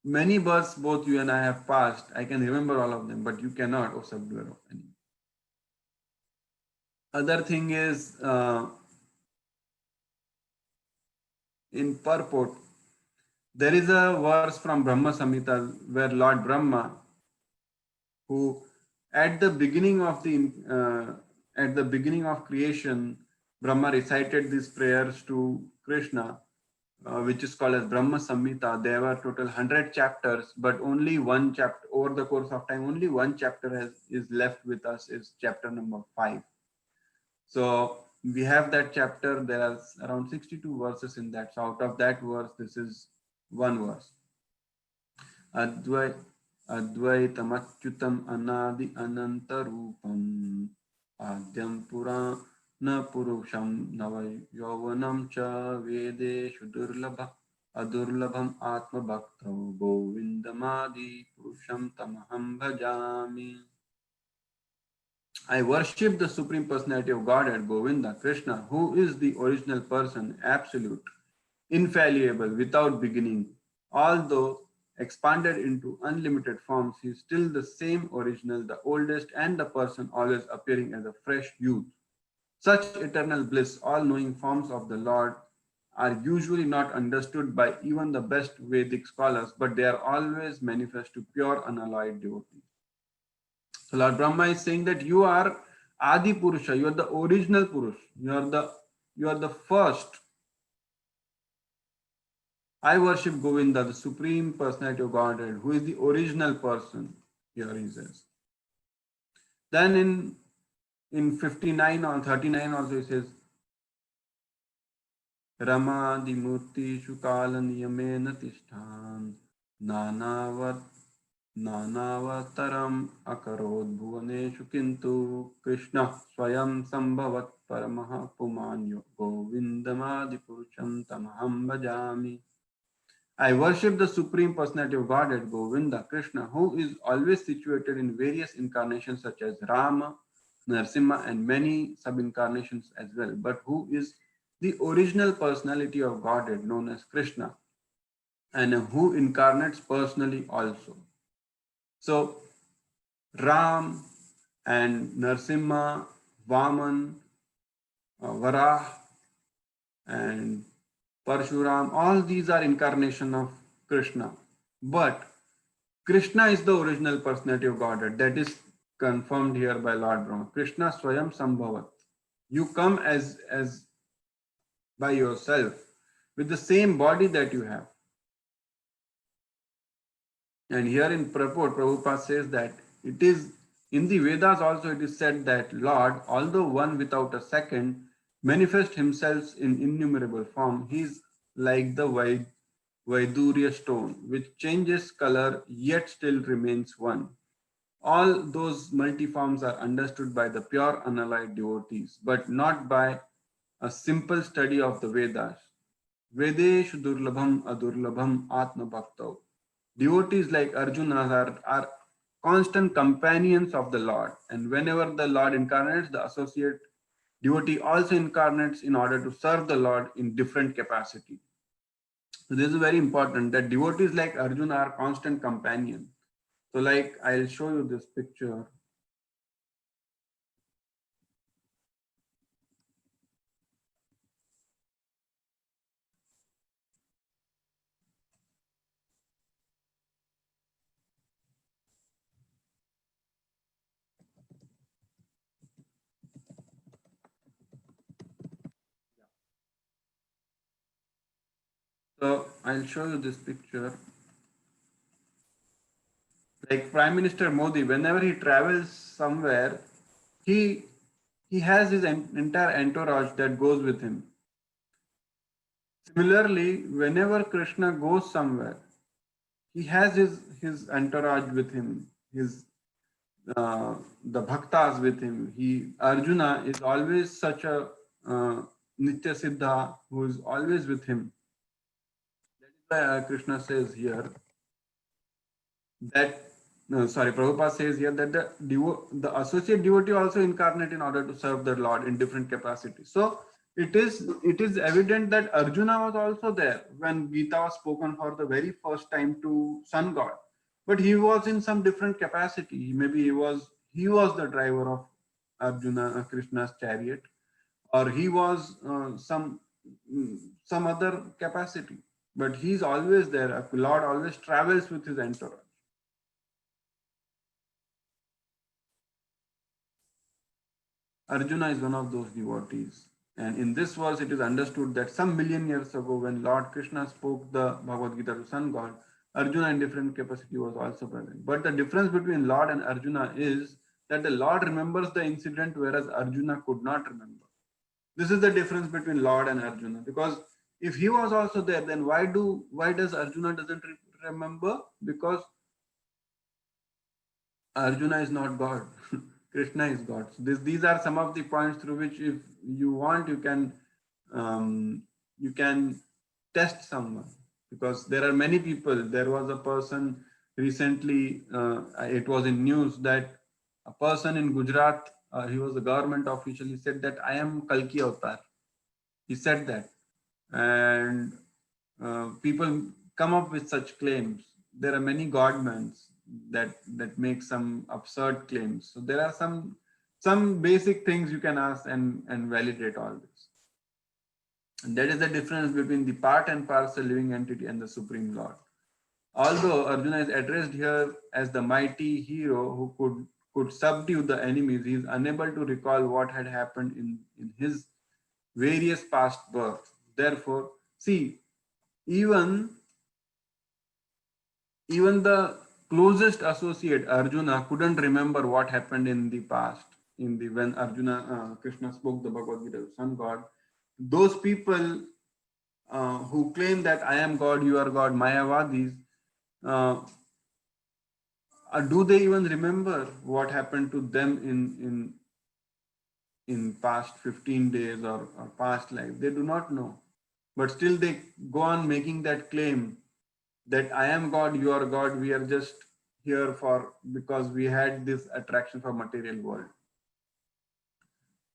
many births both you and I have passed. I can remember all of them, but you cannot, O subduer of enemy. Other thing is, in purport, there is a verse from Brahma Samhita where Lord Brahma, who at the beginning of creation, Brahma recited these prayers to Krishna, which is called as Brahma Samhita. There were total 100 chapters, but only one chapter, over the course of time, only one chapter is left with us, is chapter number 5. So we have that chapter. There are around 62 verses in that. So out of that verse, this is one verse. Advaitam Achyutam Anadi Ananta Rupam Adyam Purana Purusham Nava Yovanam Cha Vedeshu Durlabha Adurlabham Atma Bhaktav Govindamadi Purusham Tamaham Bhajami. I worship the Supreme Personality of Godhead, Govinda, Krishna, who is the original person, absolute, infallible, without beginning. Although expanded into unlimited forms, he is still the same original, the oldest, and the person always appearing as a fresh youth. Such eternal bliss, all-knowing forms of the Lord are usually not understood by even the best Vedic scholars, but they are always manifest to pure unalloyed devotees. So Lord Brahma is saying that you are Adi Purusha, you are the original Purush, you are the first. I worship Govinda, the Supreme Personality of Godhead, who is the original person. Here he says. Then in 59 or 39 also he says, Ramadi Murti Shukala Niyamena Tishtan Nanavat Nanavataram Akarod Bhuvaneshu Kintu Krishna Swayam Sambhavat Paramaha Pumanyo Govindamadi Purusham Tamaham Bhajami. I worship the Supreme Personality of Godhead, Govinda, Krishna, who is always situated in various incarnations such as Rama, Narsimha, and many sub-incarnations as well, but who is the original personality of Godhead known as Krishna, and who incarnates personally also. So, Ram and Narsimha, Vaman, Varah, and Parshuram, all these are incarnation of Krishna. But Krishna is the original personality of Godhead. That is confirmed here by Lord Brahma. Krishna Swayam Sambhavat. You come as by yourself with the same body that you have. And here in purport, Prabhupada says that it is in the Vedas also it is said that Lord, although one without a second, manifests himself in innumerable form. He is like the Vaidurya stone, which changes color yet still remains one. All those multiforms are understood by the pure unallied devotees, but not by a simple study of the Vedas. Vedeshu durlabham adurlabham atma bhaktav. Devotees like Arjuna are constant companions of the Lord, and whenever the Lord incarnates, the associate devotee also incarnates in order to serve the Lord in different capacity. So this is very important that devotees like Arjuna are constant companions. So like I'll show you this picture. So I'll show you this picture. Like Prime Minister Modi, whenever he travels somewhere, he has his entire entourage that goes with him. Similarly, whenever Krishna goes somewhere, he has his entourage with him, his the bhaktas with him. Arjuna is always such a Nitya Siddha who is always with him. That is why Krishna says here that Prabhupada says here that the associate devotee also incarnate in order to serve the Lord in different capacities. So it is evident that Arjuna was also there when Gita was spoken for the very first time to Sun God, but he was in some different capacity. Maybe he was the driver of Krishna's chariot, or he was some other capacity. But he's always there. Lord always travels with his entourage. Arjuna is one of those devotees. And in this verse, it is understood that some million years ago, when Lord Krishna spoke the Bhagavad Gita to Sun God, Arjuna in different capacity was also present. But the difference between Lord and Arjuna is that the Lord remembers the incident, whereas Arjuna could not remember. This is the difference between Lord and Arjuna. Because if he was also there, then why does Arjuna doesn't remember? Because Arjuna is not God. Krishna is God. So these are some of the points through which, if you want, you can test someone, because there are many people. There was a person recently. It was in news that a person in Gujarat. He was a government official. He said that I am Kalki Avatar. He said that, and people come up with such claims. there are many godmen that make some absurd claims. So there are some basic things you can ask and validate all this. And that is the difference between the part and parcel living entity and the Supreme Lord. Although Arjuna is addressed here as the mighty hero who could subdue the enemies, he is unable to recall what had happened in his various past births. Therefore, see, even the closest associate Arjuna couldn't remember what happened in the past. In the when Krishna spoke the Bhagavad Gita to sun god, those people who claim that I am God, you are God, Mayavadis, uh, do they even remember what happened to them in past 15 days or past life? They do not know, but still they go on making that claim that I am God, you are God, we are just here for because we had this attraction for material world.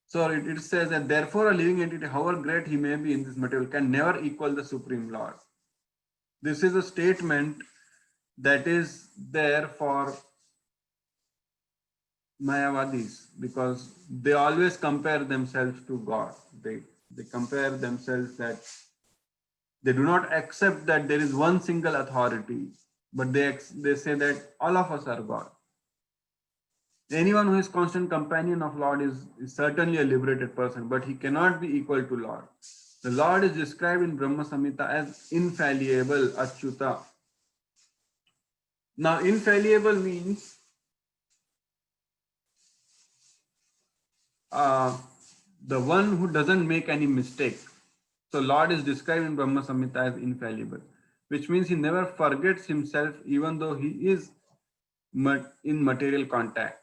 So it says that therefore a living entity, however great he may be in this material, can never equal the Supreme Lord. This is a statement that is there for Mayavadis because they always compare themselves to God. They compare themselves that they do not accept that there is one single authority, but they say that all of us are God. Anyone who is constant companion of Lord is certainly a liberated person, but he cannot be equal to Lord. The Lord is described in Brahma Samhita as infallible, Achyuta. Now, infallible means the one who doesn't make any mistake. So Lord is described in Brahma Samhita as infallible, which means he never forgets himself even though he is in material contact.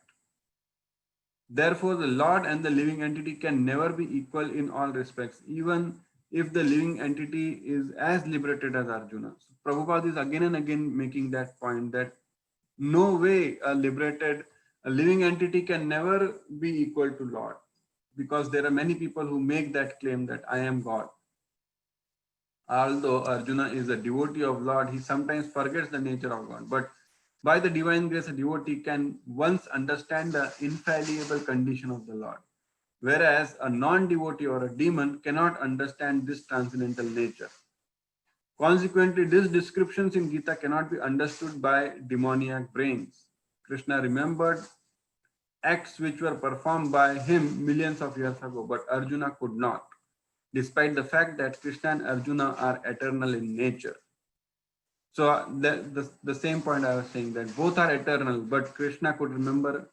Therefore, the Lord and the living entity can never be equal in all respects, even if the living entity is as liberated as Arjuna. So Prabhupada is again and again making that point that no way a living entity can never be equal to Lord, because there are many people who make that claim that I am God. Although Arjuna is a devotee of Lord, he sometimes forgets the nature of God. But by the divine grace, a devotee can once understand the infallible condition of the Lord, whereas a non-devotee or a demon cannot understand this transcendental nature. Consequently, these descriptions in Gita cannot be understood by demoniac brains. Krishna remembered acts which were performed by him millions of years ago, but Arjuna could not, despite the fact that Krishna and Arjuna are eternal in nature. So the same point I was saying, that both are eternal, but Krishna could remember,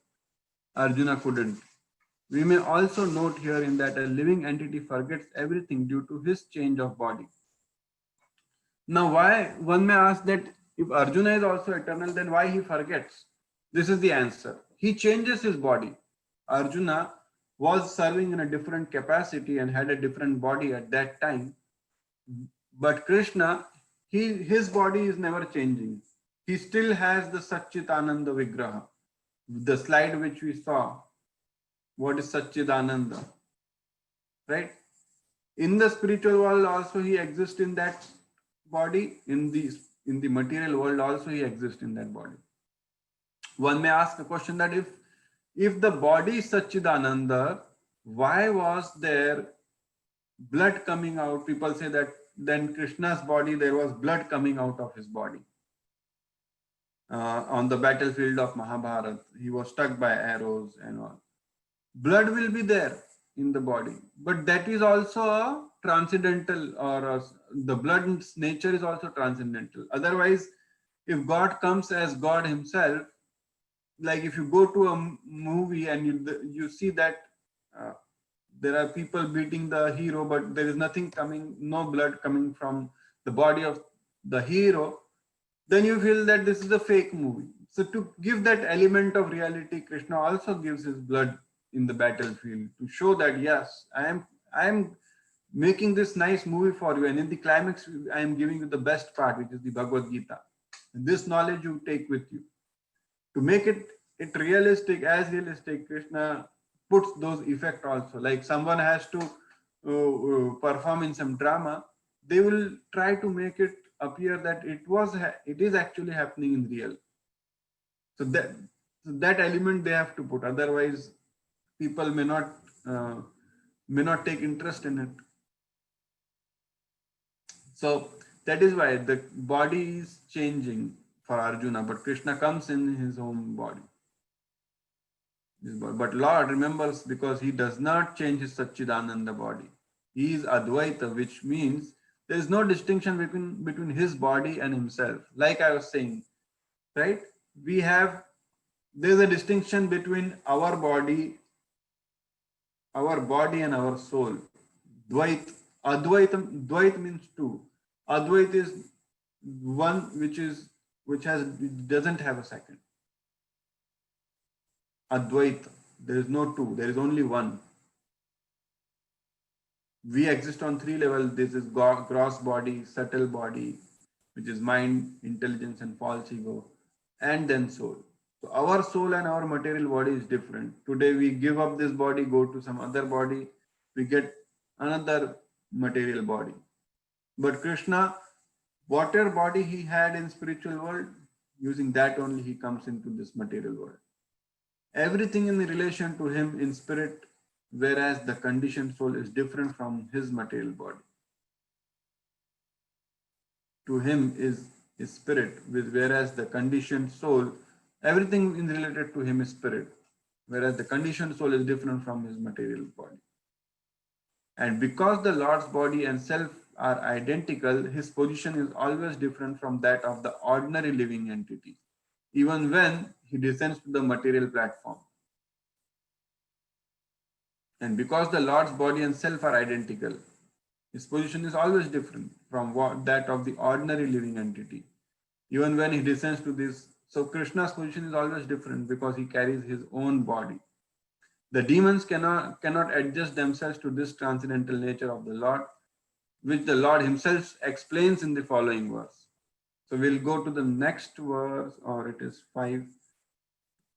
Arjuna couldn't. We may also note herein that a living entity forgets everything due to his change of body. Now, why one may ask that if Arjuna is also eternal, then why he forgets? This is the answer. He changes his body. Arjuna was serving in a different capacity and had a different body at that time. But Krishna, his body is never changing. He still has the Satchitananda Vigraha. The slide which we saw, what is Satchidananda, right? In the spiritual world also he exists in that body. In the material world also he exists in that body. One may ask a question that if the body is Satchidananda, why was there blood coming out? People say that then Krishna's body, there was blood coming out of his body. On the battlefield of Mahabharata, he was struck by arrows and all. Blood will be there in the body, but that is also a transcendental, the blood's nature is also transcendental. Otherwise, if God comes as God himself, like if you go to a movie and you see that there are people beating the hero, but there is nothing coming, no blood coming from the body of the hero, then you feel that this is a fake movie. So to give that element of reality, Krishna also gives his blood in the battlefield to show that yes, I am making this nice movie for you, and in the climax I am giving you the best part, which is the Bhagavad Gita. And this knowledge you take with you. To make it realistic, as realistic, Krishna puts those effects also. Like someone has to perform in some drama, they will try to make it appear that it is actually happening in real. So that element they have to put, otherwise people uh, may not take interest in it. So that is why the body is changing for Arjuna, but Krishna comes in his own body. But Lord remembers, because he does not change his Satchidananda body. He is Advaita, which means there is no distinction between his body and himself. Like I was saying, right? There's a distinction between our body and our soul. Dvait means two. Advait is one which doesn't have a second. Advaita. There is no two, there is only one. We exist on three levels. This is gross body, subtle body, which is mind, intelligence, and false ego, and then soul. So our soul and our material body is different. Today we give up this body, go to some other body, we get another material body. But Krishna, whatever body he had in spiritual world, using that only he comes into this material world. Everything in relation to him in spirit, whereas the conditioned soul is different from his material body. To him is spirit, whereas the conditioned soul, everything in related to him is spirit, whereas the conditioned soul is different from his material body. And because the Lord's body and self are identical, his position is always different from that of the ordinary living entity, even when he descends to the material platform. And because the Lord's body and self are identical, his position is always different from that of the ordinary living entity, even when he descends to this. So Krishna's position is always different because he carries his own body. The demons cannot adjust themselves to this transcendental nature of the Lord, which the Lord himself explains in the following verse. So we'll go to the next verse, or it is 5.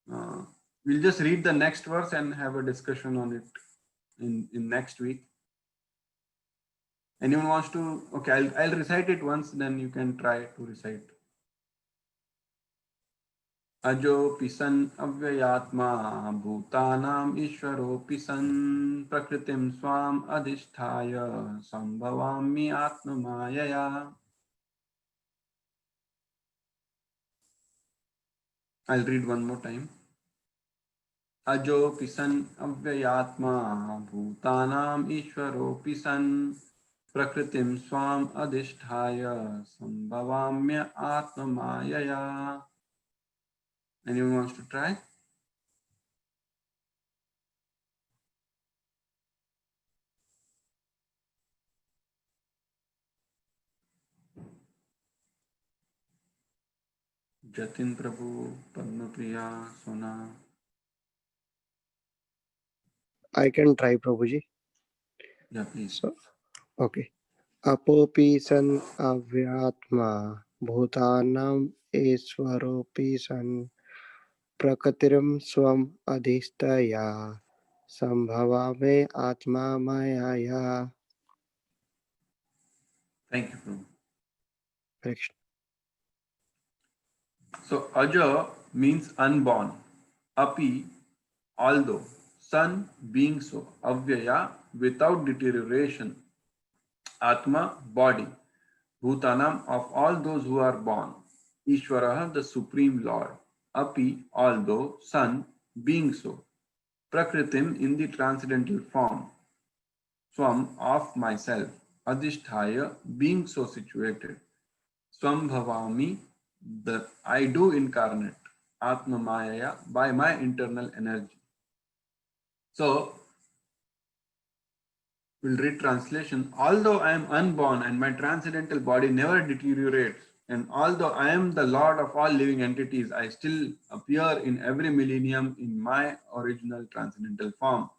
We'll just read the next verse and have a discussion on it in next week. Anyone wants to? Okay, I'll recite it once, then you can try to recite. अजोऽपि सन् अव्ययात्मा भूतानाम् ईश्वरोऽपि सन् प्रकृतिं स्वाम् अधिष्ठाय सम्भवामि आत्ममायया. I'll read one more time. अजोऽपि सन् अव्ययात्मा भूतानाम् ईश्वरोऽपि सन् प्रकृतिं स्वाम् अधिष्ठाय सम्भवाम्य आत्ममायया. Anyone wants to try? Jatin Prabhu, Padma Priya, Sona. I can try, Prabhuji. Yeah, please. So, okay. Apopi san avyatma bhutanam eswaropi san prakatiram swam adhistaya sambhavame atma mayaya. Thank you, Prabhu. Next. So Aja means unborn. Api, although. Sun, being so. Avyaya, without deterioration. Atma, body. Bhutanam, of all those who are born. Ishvaraha, the Supreme Lord. Api, although. Sun, being so. Prakritim, in the transcendental form. Swam, of myself. Adhishthaya, being so situated. Swam bhavami, that I do incarnate. Atma Mayaya, by my internal energy. So, we'll read translation. Although I am unborn and my transcendental body never deteriorates, and although I am the Lord of all living entities, I still appear in every millennium in my original transcendental form.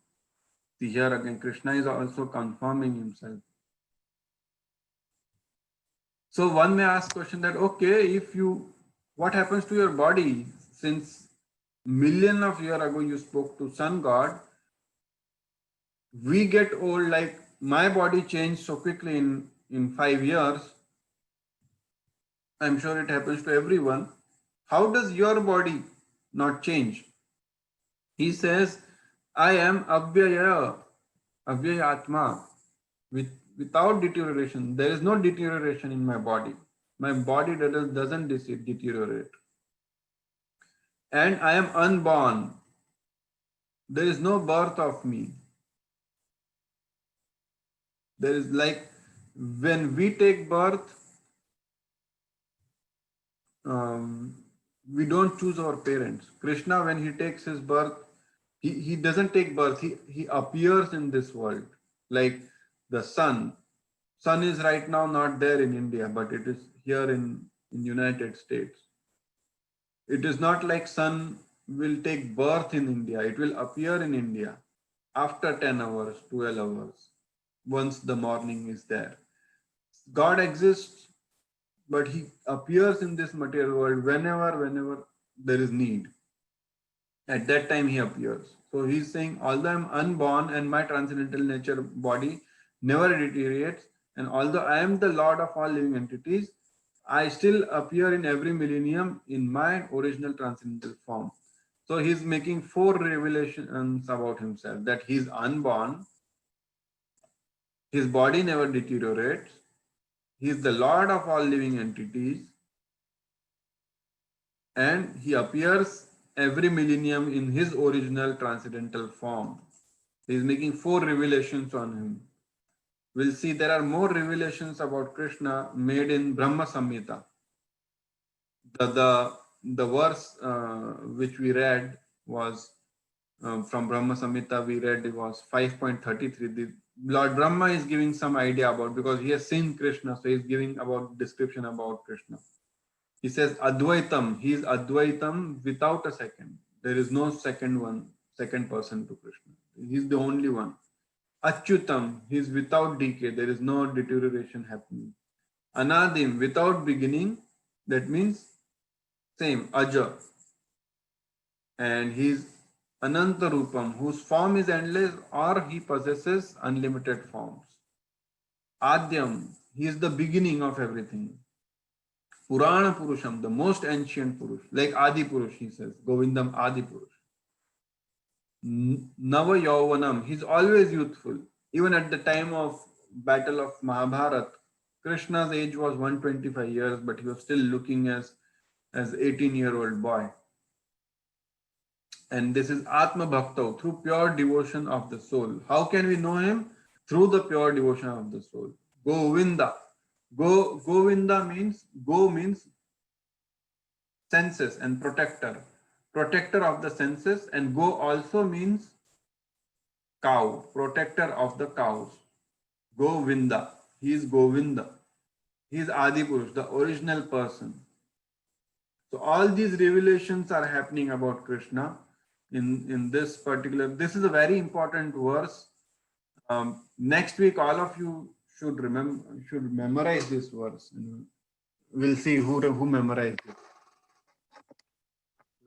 See, here again, Krishna is also confirming himself. So one may ask question that, okay, what happens to your body? Since million of years ago you spoke to sun god, we get old, like my body changed so quickly in 5 years. I'm sure it happens to everyone. How does your body not change? He says, I am Avyaya, Avyayatma, without deterioration. There is no deterioration in my body. My body doesn't deteriorate. And I am unborn. There is no birth of me. There is like when we take birth, um, we don't choose our parents. Krishna, when he takes his birth, he doesn't take birth, he appears in this world. Like the sun. Sun is right now not there in India, but it is here in United States. It is not like sun will take birth in India. It will appear in India after 10 hours, 12 hours, once the morning is there. God exists, but he appears in this material world whenever there is need. At that time he appears. So he's saying, although I'm unborn and my transcendental nature body never deteriorates, and although I am the Lord of all living entities, I still appear in every millennium in my original transcendental form. So he's making four revelations about himself, that he's unborn, his body never deteriorates, he's the Lord of all living entities, and he appears every millennium in his original transcendental form. He is making four revelations on him. We'll see there are more revelations about Krishna made in Brahma Samhita. The verse which we read was from Brahma Samhita, we read it was 5.33. The Lord Brahma is giving some idea about, because he has seen Krishna, so he's giving about description about Krishna. He says Advaitam, he is Advaitam without a second. There is no second person to Krishna. He is the only one. Achyutam, he is without decay. There is no deterioration happening. Anadim, without beginning. That means same, Aja. And he is Anantarupam, whose form is endless or he possesses unlimited forms. Adyam, he is the beginning of everything. Purana Purusham, the most ancient Purush, like Adi Purush, he says, Govindam Adi Purush. Nava Yauvanam, he's always youthful. Even at the time of Battle of Mahabharat, Krishna's age was 125 years, but he was still looking as 18-year-old boy. And this is Atma Bhakta, through pure devotion of the soul. How can we know him? Through the pure devotion of the soul. Govinda. Govinda means, Go means senses and protector. Protector of the senses, and Go also means cow, protector of the cows. Govinda. He is Govinda. He is Adi Purush, the original person. So all these revelations are happening about Krishna in this particular. This is a very important verse. Next week, all of you should memorize this verse. We'll see who memorized it.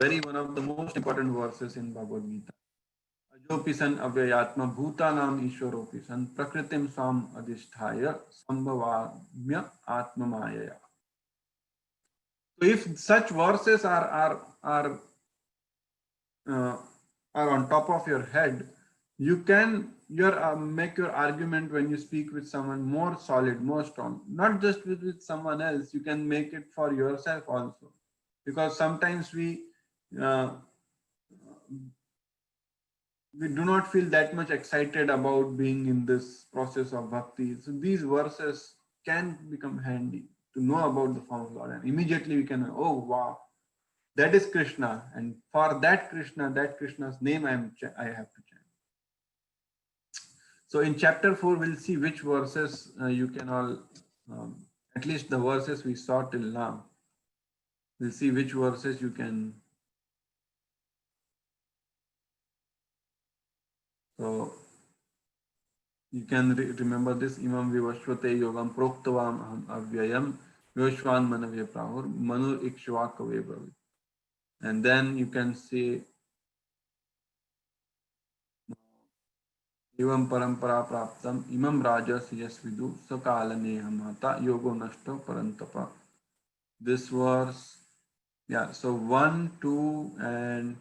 Very one of the most important verses in Bhagavad Gita. Ajopi san avyayatma bhutanam ishwaropi san prakritim sam adhisthaya sambhavamya atma mayaya. So if such verses uh, are on top of your head, you can make your argument when you speak with someone more solid, more strong. Not just with someone else, you can make it for yourself also. Because sometimes we do not feel that much excited about being in this process of bhakti. So these verses can become handy to know about the form of Lord. And immediately we can, oh wow, that is Krishna. And for that Krishna's name I have to chant. So in chapter 4, we'll see which verses you can all, at least the verses we saw till now. We'll see which verses you can. So you can remember this. Imam vivashvate yogam proktavam aham avyayam vivashvan manavya prahur manu ikshvakave bhavi. And then you can say Evam parampara praptam imam raja siyasvidu sakala nehamata yogo nashto parantapa. This verse, yeah, so 1, 2, and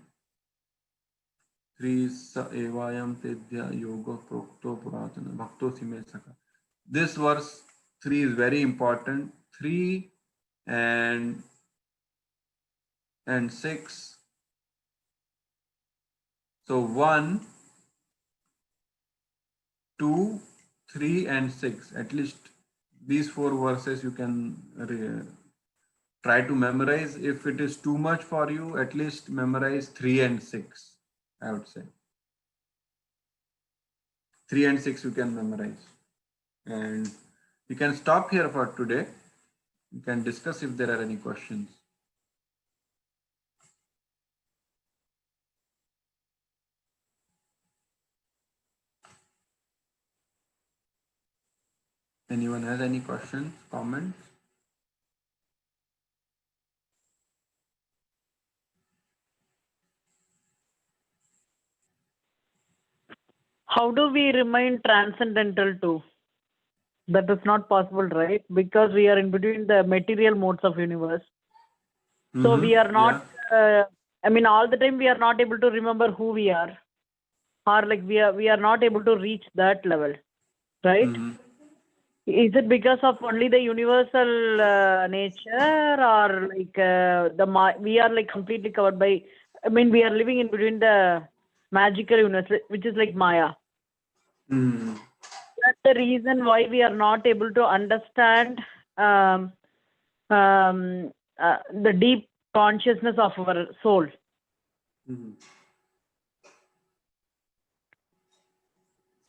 3, sa evayam tedya yoga prokto puratana bhakto sime saka. This verse 3 is very important. 3 and 6. So 1, 2, 3, and 6. At least these 4 verses you can try to memorize. If it is too much for you, at least memorize 3 and 6, I would say. 3 and 6 you can memorize. And you can stop here for today. You can discuss if there are any questions. Anyone has any questions, comments? How do we remain transcendental too? That is not possible, right? Because we are in between the material modes of universe. So we are not, I mean, all the time we are not able to remember who we are, or like we are not able to reach that level, right? Is it because of only the universal nature, or like we are like completely covered by? I mean, we are living in between the magical universe, which is like Maya. That's the reason why we are not able to understand the deep consciousness of our soul.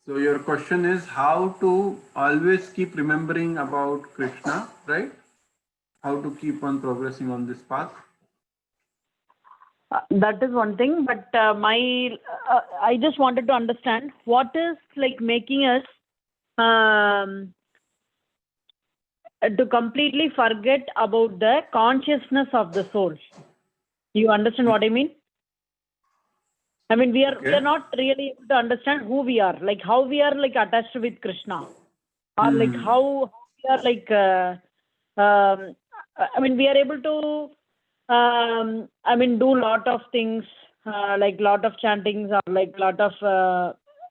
So your question is how to always keep remembering about Krishna, right? How to keep on progressing on this path? That is one thing, but I just wanted to understand what is like making us to completely forget about the consciousness of the soul. You understand what I mean? I mean, we are not really able to understand who we are, like how we are like attached with Krishna, or like how we are like. I mean, we are able to. I mean, do lot of things, like lot of chantings or like lot of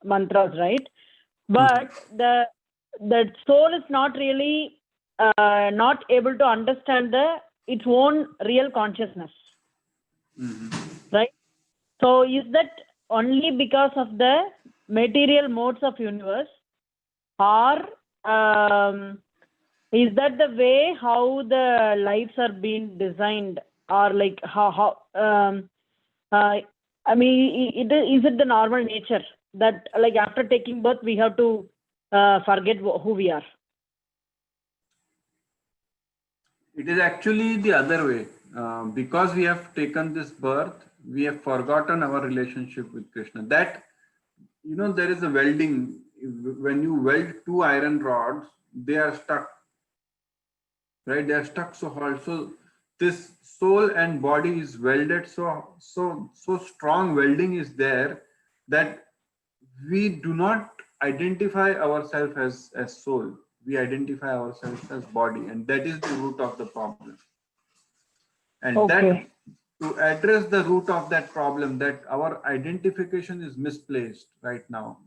mantras, right? But the soul is not really not able to understand its own real consciousness, right? So is that only because of the material modes of universe, or is that the way how the lives are being designed, or like I mean, is it the normal nature that like after taking birth we have to forget who we are? It is actually the other way. Because we have taken this birth, we have forgotten our relationship with Krishna. That, there is a welding. When you weld two iron rods, they are stuck, right? They are stuck so hard. So this soul and body is welded so strong. Welding is there that we do not identify ourselves as soul. We identify ourselves as body, and that is the root of the problem. And that, to address the root of that problem, that our identification is misplaced right now.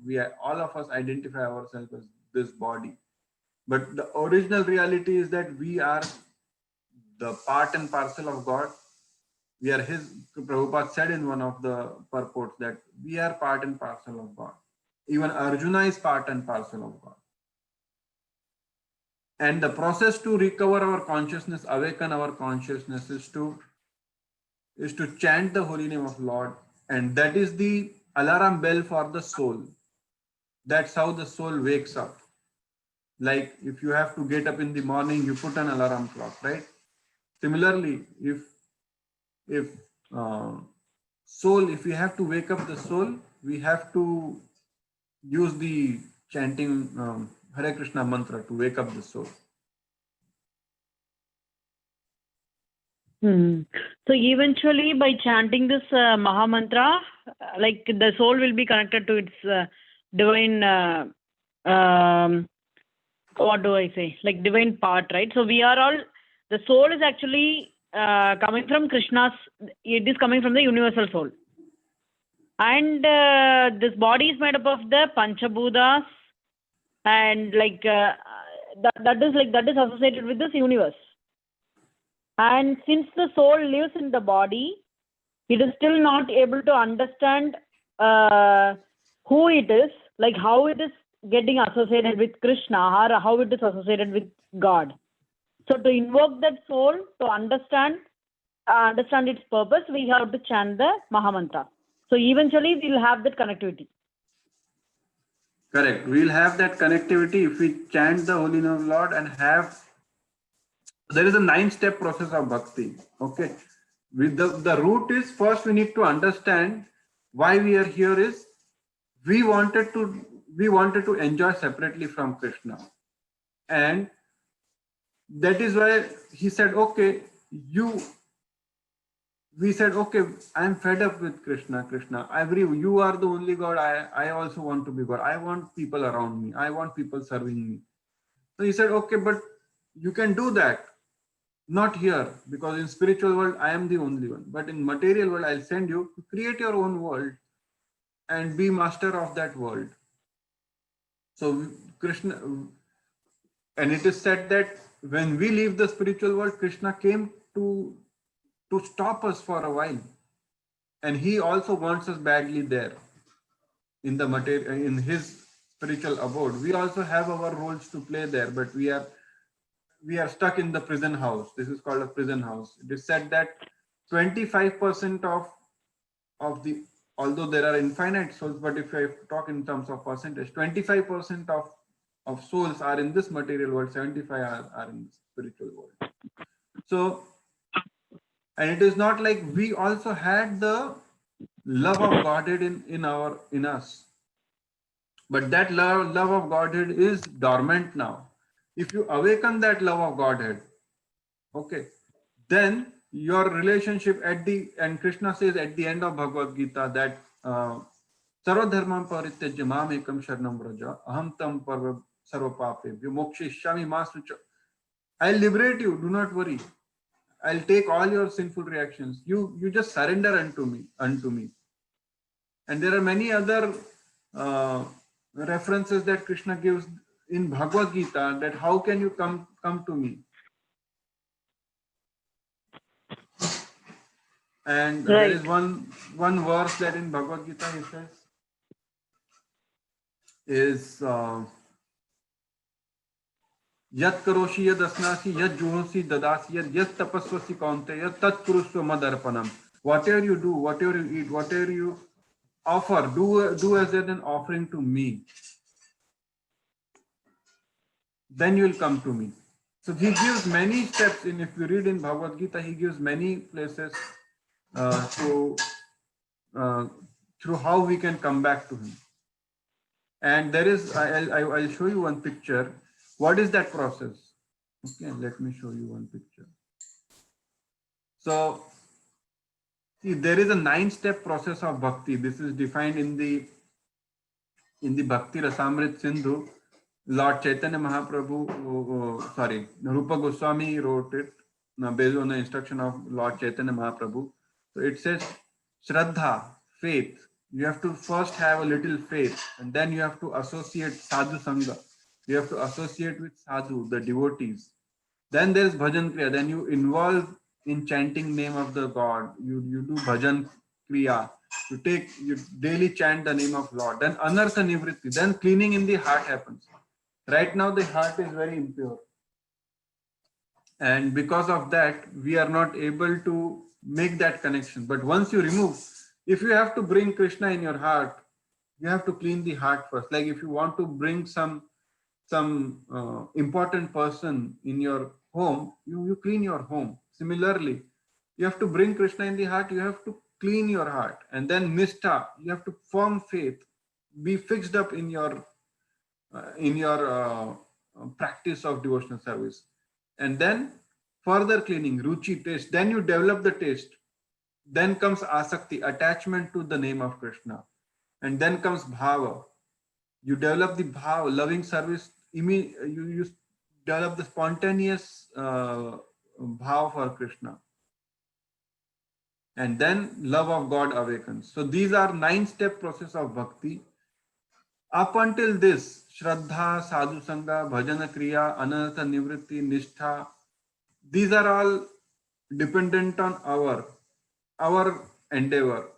All of us identify ourselves as this body, but the original reality is that we are the part and parcel of God. We are His. Prabhupada said in one of the purports that we are part and parcel of God. Even Arjuna is part and parcel of God. And the process to recover our consciousness, awaken our consciousness, is to chant the holy name of Lord. And that is the alarm bell for the soul. That's how the soul wakes up. Like if you have to get up in the morning, you put an alarm clock, right? Similarly, if if we have to wake up the soul, we have to use the chanting Hare Krishna mantra to wake up the soul. So eventually, by chanting this Maha Mantra, like the soul will be connected to its divine. What do I say? Like divine part, right? So we are all The soul is actually coming from Krishna's, it is coming from the universal soul. And this body is made up of the Panchabhutas, and like that is associated with this universe. And since the soul lives in the body, it is still not able to understand who it is, like how it is getting associated with Krishna or how it is associated with God. So to invoke that soul, to understand its purpose, we have to chant the Mahamantra. So eventually we'll have that connectivity. Correct. We'll have that connectivity if we chant the holy name of Lord and have. There is a 9-step process of bhakti. Okay. With the root is, first we need to understand why we are here is we wanted to enjoy separately from Krishna. And that is why he said, okay, we said, okay, I'm fed up with Krishna. You are the only God. I also want to be God. I want people around me. I want people serving me. So he said, okay, but you can do that. Not here, because in spiritual world, I am the only one. But in material world, I'll send you to create your own world and be master of that world. So Krishna, and it is said that when we leave the spiritual world, Krishna came to stop us for a while. And he also wants us badly there in the material, in his spiritual abode. We also have our roles to play there, but we are stuck in the prison house. This is called a prison house. It is said that 25% of the, although there are infinite souls, but if I talk in terms of percentage, 25% of souls are in this material world, 75 are in the spiritual world. So, and it is not like we also had the love of Godhead in us. But that love of Godhead is dormant now. If you awaken that love of Godhead, okay, then your relationship and Krishna says at the end of Bhagavad Gita that Sarvadharmam parityajya mam ekam sharanam vraja aham tam sarva papebhyo mokshayishyami ma sucha. I'll liberate you, do not worry. I'll take all your sinful reactions. You just surrender unto me. And there are many other references that Krishna gives in Bhagavad Gita, that how can you come to me? And Right. there is one verse that in Bhagavad Gita he says is Yat karoshi yad asnasi yad juhosi dadasi yad tapaswasi kaunte yad tat kurusva madarpanam. Whatever you do, whatever you eat, whatever you offer, do as an offering to me. Then you will come to me. So he gives many steps in, if you read in Bhagavad Gita, he gives many places through how we can come back to him. And there is, I'll show you one picture. What is that process? Okay, let me show you one picture. So, see, there is a 9-step process of bhakti. This is defined in the Bhakti Rasamrit Sindhu. Lord Chaitanya Mahaprabhu, Rupa Goswami wrote it based on the instruction of Lord Chaitanya Mahaprabhu. So it says, Shraddha, faith. You have to first have a little faith, and then you have to associate sadhu sangha. You have to associate with sadhu, the devotees. Then there is bhajan kriya. Then you involve in chanting name of the God. You do bhajan kriya. You daily chant the name of Lord. Then anartha nivritti. Then cleaning in the heart happens. Right now the heart is very impure. And because of that, we are not able to make that connection. But once you remove, if you have to bring Krishna in your heart, you have to clean the heart first. Like if you want to bring some important person in your home, you clean your home. Similarly, you have to bring Krishna in the heart, you have to clean your heart. And then nistha, you have to form faith, be fixed up in your practice of devotional service. And then further cleaning, ruchi, taste. Then you develop the taste. Then comes asakti, attachment to the name of Krishna. And then comes bhava. You develop the bhava, loving service. You develop the spontaneous bhav for Krishna. And then love of God awakens. So these are 9-step process of bhakti. Up until this, Shraddha, Sadhu Sangha, Bhajana Kriya, Anartha Nivritti, Nishtha, these are all dependent on our endeavor.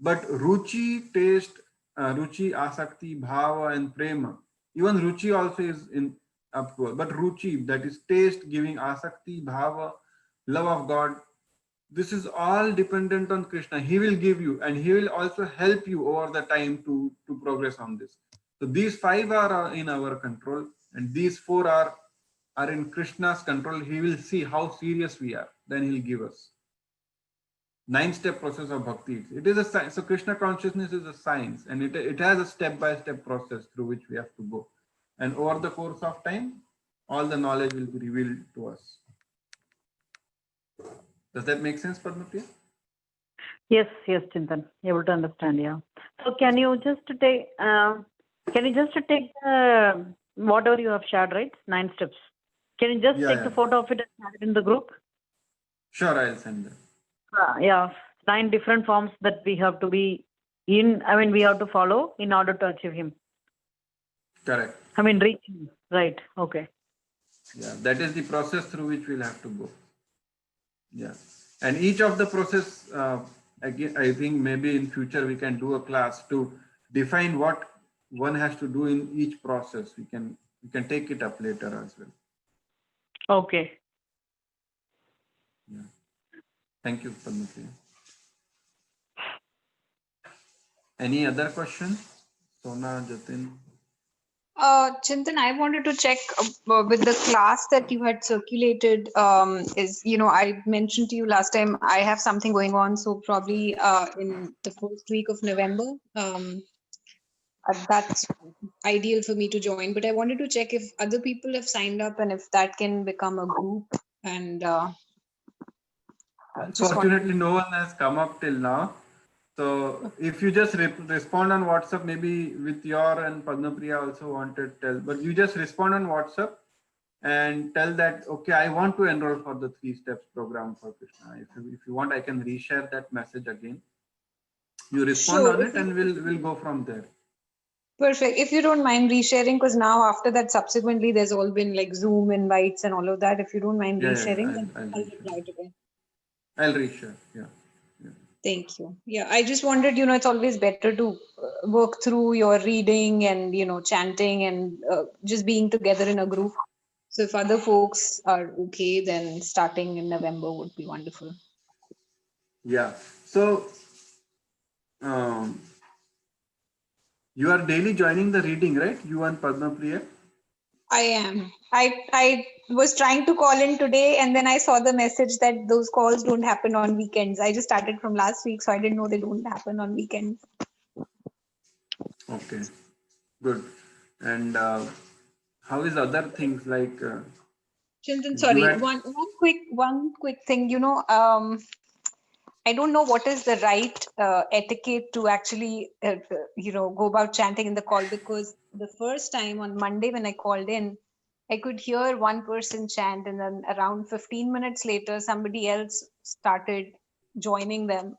But Ruchi, taste, Ruchi, Asakti, Bhava, and Prema, even Ruchi also is in upward. But Ruchi, that is taste, giving Asakti, Bhava, love of God, this is all dependent on Krishna. He will give you, and he will also help you over the time to progress on this. So these 5 are in our control, and these 4 are in Krishna's control. He will see how serious we are, then he'll give us. 9-step process of bhakti. It is a science. So Krishna consciousness is a science, and it has a step-by-step process through which we have to go. And over the course of time, all the knowledge will be revealed to us. Does that make sense, Padmapriya? Yes, Chintan, able to understand. Yeah. So can you just take whatever you have shared, right? 9 steps. Can you just take the photo of it and share it in the group? Sure, I'll send that. Yeah, 9 different forms that we have to be in. I mean, we have to follow in order to achieve him. Correct. I mean, reach him. Right. Okay. Yeah, that is the process through which we'll have to go. Yeah, and each of the process, again, I think maybe in future we can do a class to define what one has to do in each process. We can take it up later as well. Okay. Yeah. Thank you, Padmapriya. Any other questions? Sona, Jatin? Chintan, I wanted to check with the class that you had circulated. I mentioned to you last time I have something going on, so probably in the first week of November, that's ideal for me to join. But I wanted to check if other people have signed up and if that can become a group. And Unfortunately, no one has come up till now. So if you just respond on WhatsApp, maybe with your and Padmapriya also wanted tell, but you just respond on WhatsApp and tell that, okay, I want to enroll for the 3 steps program for Krishna. If you want, I can reshare that message again. You respond on it and we'll go from there. Perfect. If you don't mind resharing, because now after that, subsequently, there's all been like Zoom invites and all of that. If you don't mind resharing, then I'll reply to them. I'll reshare. Yeah. Thank you. Yeah, I just wanted, it's always better to work through your reading and, chanting and just being together in a group. So if other folks are okay, then starting in November would be wonderful. Yeah. So you are daily joining the reading, right? You and Padmapriya? I am. I was trying to call in today and then I saw the message that those calls don't happen on weekends. I just started from last week, so I didn't know they don't happen on weekends. Okay, good. And how is other things like? Chintan, sorry, one quick thing. I don't know what is the right etiquette to actually, go about chanting in the call, because the first time on Monday when I called in, I could hear one person chant, and then around 15 minutes later, somebody else started joining them.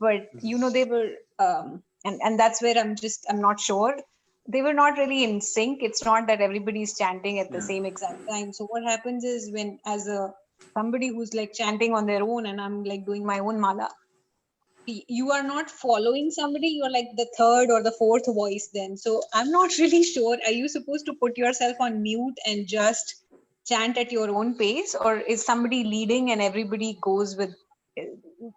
But they were, and that's where I'm not sure. They were not really in sync. It's not that everybody's chanting at the same exact time. So what happens is, when as a somebody who's like chanting on their own and I'm like doing my own mala, you are not following somebody, you're like the third or the fourth voice then. So I'm not really sure, are you supposed to put yourself on mute and just chant at your own pace, or is somebody leading and everybody goes with,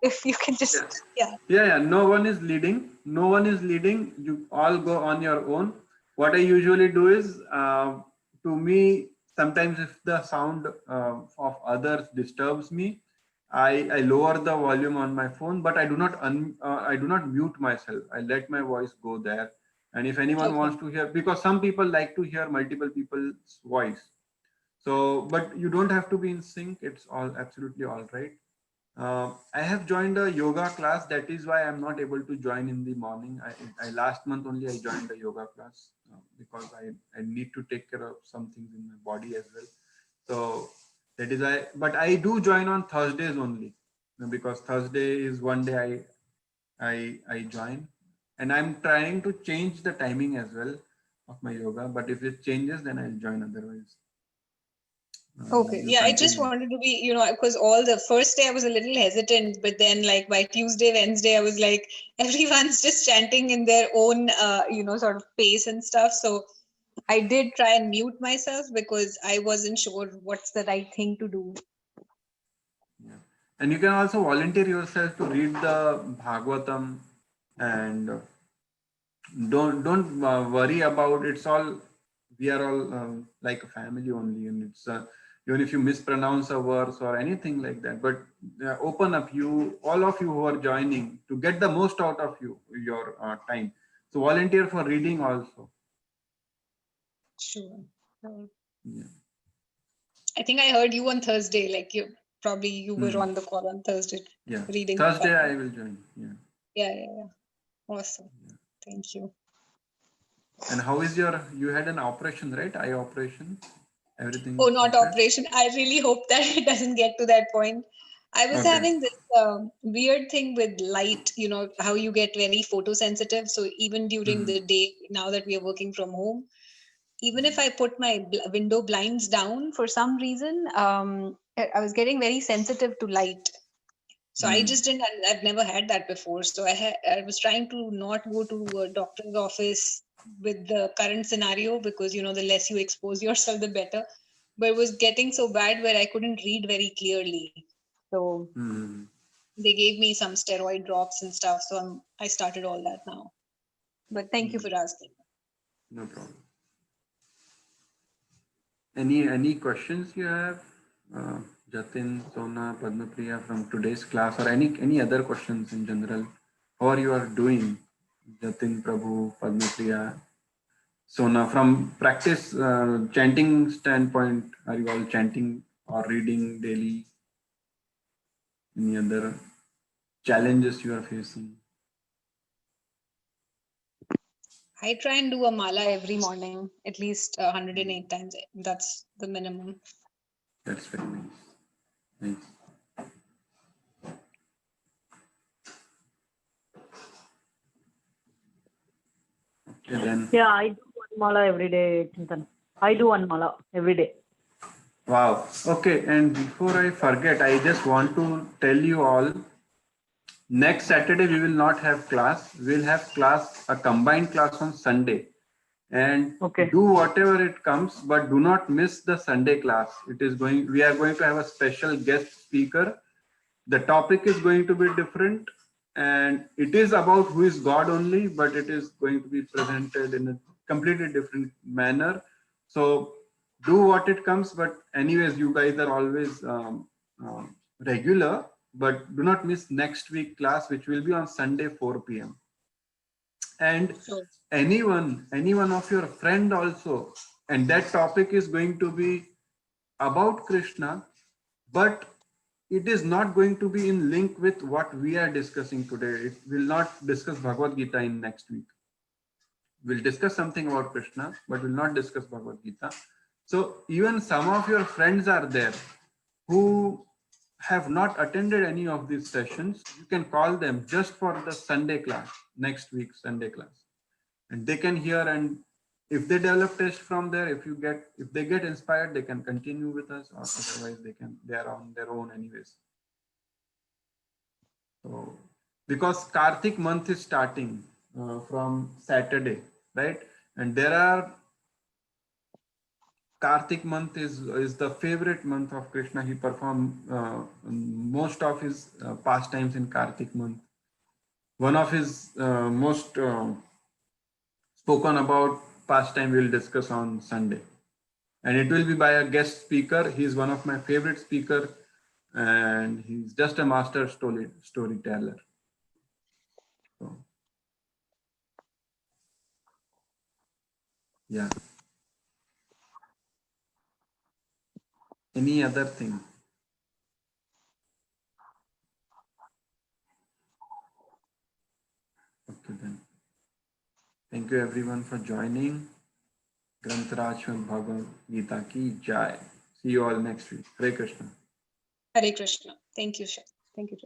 if you can just No one is leading, you all go on your own. What I usually do is, to me, sometimes if the sound of others disturbs me, I lower the volume on my phone, but I do not mute myself. I let my voice go there. And if anyone wants to hear, because some people like to hear multiple people's voice, so, but you don't have to be in sync. It's all absolutely all right. I have joined a yoga class. That is why I'm not able to join in the morning. I last month only I joined a yoga class because I need to take care of some things in my body as well. So That is but I do join on Thursdays only, because Thursday is one day I join, and I'm trying to change the timing as well of my yoga. But if it changes, then I'll join. Otherwise, Okay. you Yeah, I just continue. wanted to be, because all the first day I was a little hesitant, but then like by Tuesday, Wednesday, I was like, everyone's just chanting in their own, sort of pace and stuff. So I did try and mute myself because I wasn't sure what's the right thing to do. Yeah. And you can also volunteer yourself to read the Bhagavatam, and don't worry about it's all. We are all like a family only, and it's even if you mispronounce a verse or anything like that, but open up, you all of you who are joining, to get the most out of your time. So volunteer for reading also. Sure. Yeah. I think I heard you on Thursday, like you were Hmm. on the call on Thursday Yeah. reading. Thursday I will join. Yeah. Yeah. Awesome. Thank you. And how is you had an operation, right? Eye operation. Everything Oh, not sorted? operation. I really hope that it doesn't get to that point. I was Okay. having this weird thing with light, how you get very photosensitive. So even during Hmm. the day, now that we are working from home, even if I put my window blinds down for some reason, I was getting very sensitive to light. So I Hmm. just didn't. I've never had that before. So I was trying to not go to a doctor's office with the current scenario because the less you expose yourself, the better. But it was getting so bad where I couldn't read very clearly. So Hmm. they gave me some steroid drops and stuff. So I started all that now. But thank you Hmm. for asking. No problem. Any questions you have, uh, Jatin, Sona, Padmapriya, from today's class, or any other questions in general? How you are doing, Jatin, Prabhu, Padmapriya, Sona, from practice chanting standpoint? Are you all chanting or reading daily? Any other challenges you are facing? I try and do a mala every morning, at least 108 times. That's the minimum. That's very nice. Nice. Okay, then. Yeah, I do one mala every day, Chintan. I do one mala every day. Wow. Okay. And before I forget, I just want to tell you all, next Saturday we will not have class. We'll have class, a combined class on Sunday. And Okay. do whatever it comes, but do not miss the Sunday class. We are going to have a special guest speaker. The topic is going to be different, and it is about who is God only, but it is going to be presented in a completely different manner. So do what it comes, but anyways, you guys are always regular, but do not miss next week class, which will be on Sunday 4 p.m. And So anyone of your friend also, and that topic is going to be about Krishna, but it is not going to be in link with what we are discussing today. It will not discuss Bhagavad Gita in next week. We'll discuss something about Krishna, but will not discuss Bhagavad Gita. So even some of your friends are there who have not attended any of these sessions. You can call them just for the Sunday class, next week Sunday class, and they can hear, and if they develop taste from there, if they get inspired, they can continue with us, or otherwise they are on their own anyways. So because Kartik month is starting from Saturday, right? And there are Kartik month is the favorite month of Krishna. He performed most of his pastimes in Kartik month. One of his most spoken about pastime we'll discuss on Sunday, and it will be by a guest speaker. He's one of my favorite speaker, and he's just a master storyteller. So, yeah. Any other thing? Okay then. Thank you everyone for joining. Granth Raj Bhagavad Gita ki Jai. See you all next week. Hare Krishna. Hare Krishna. Thank you, Shah. Thank you.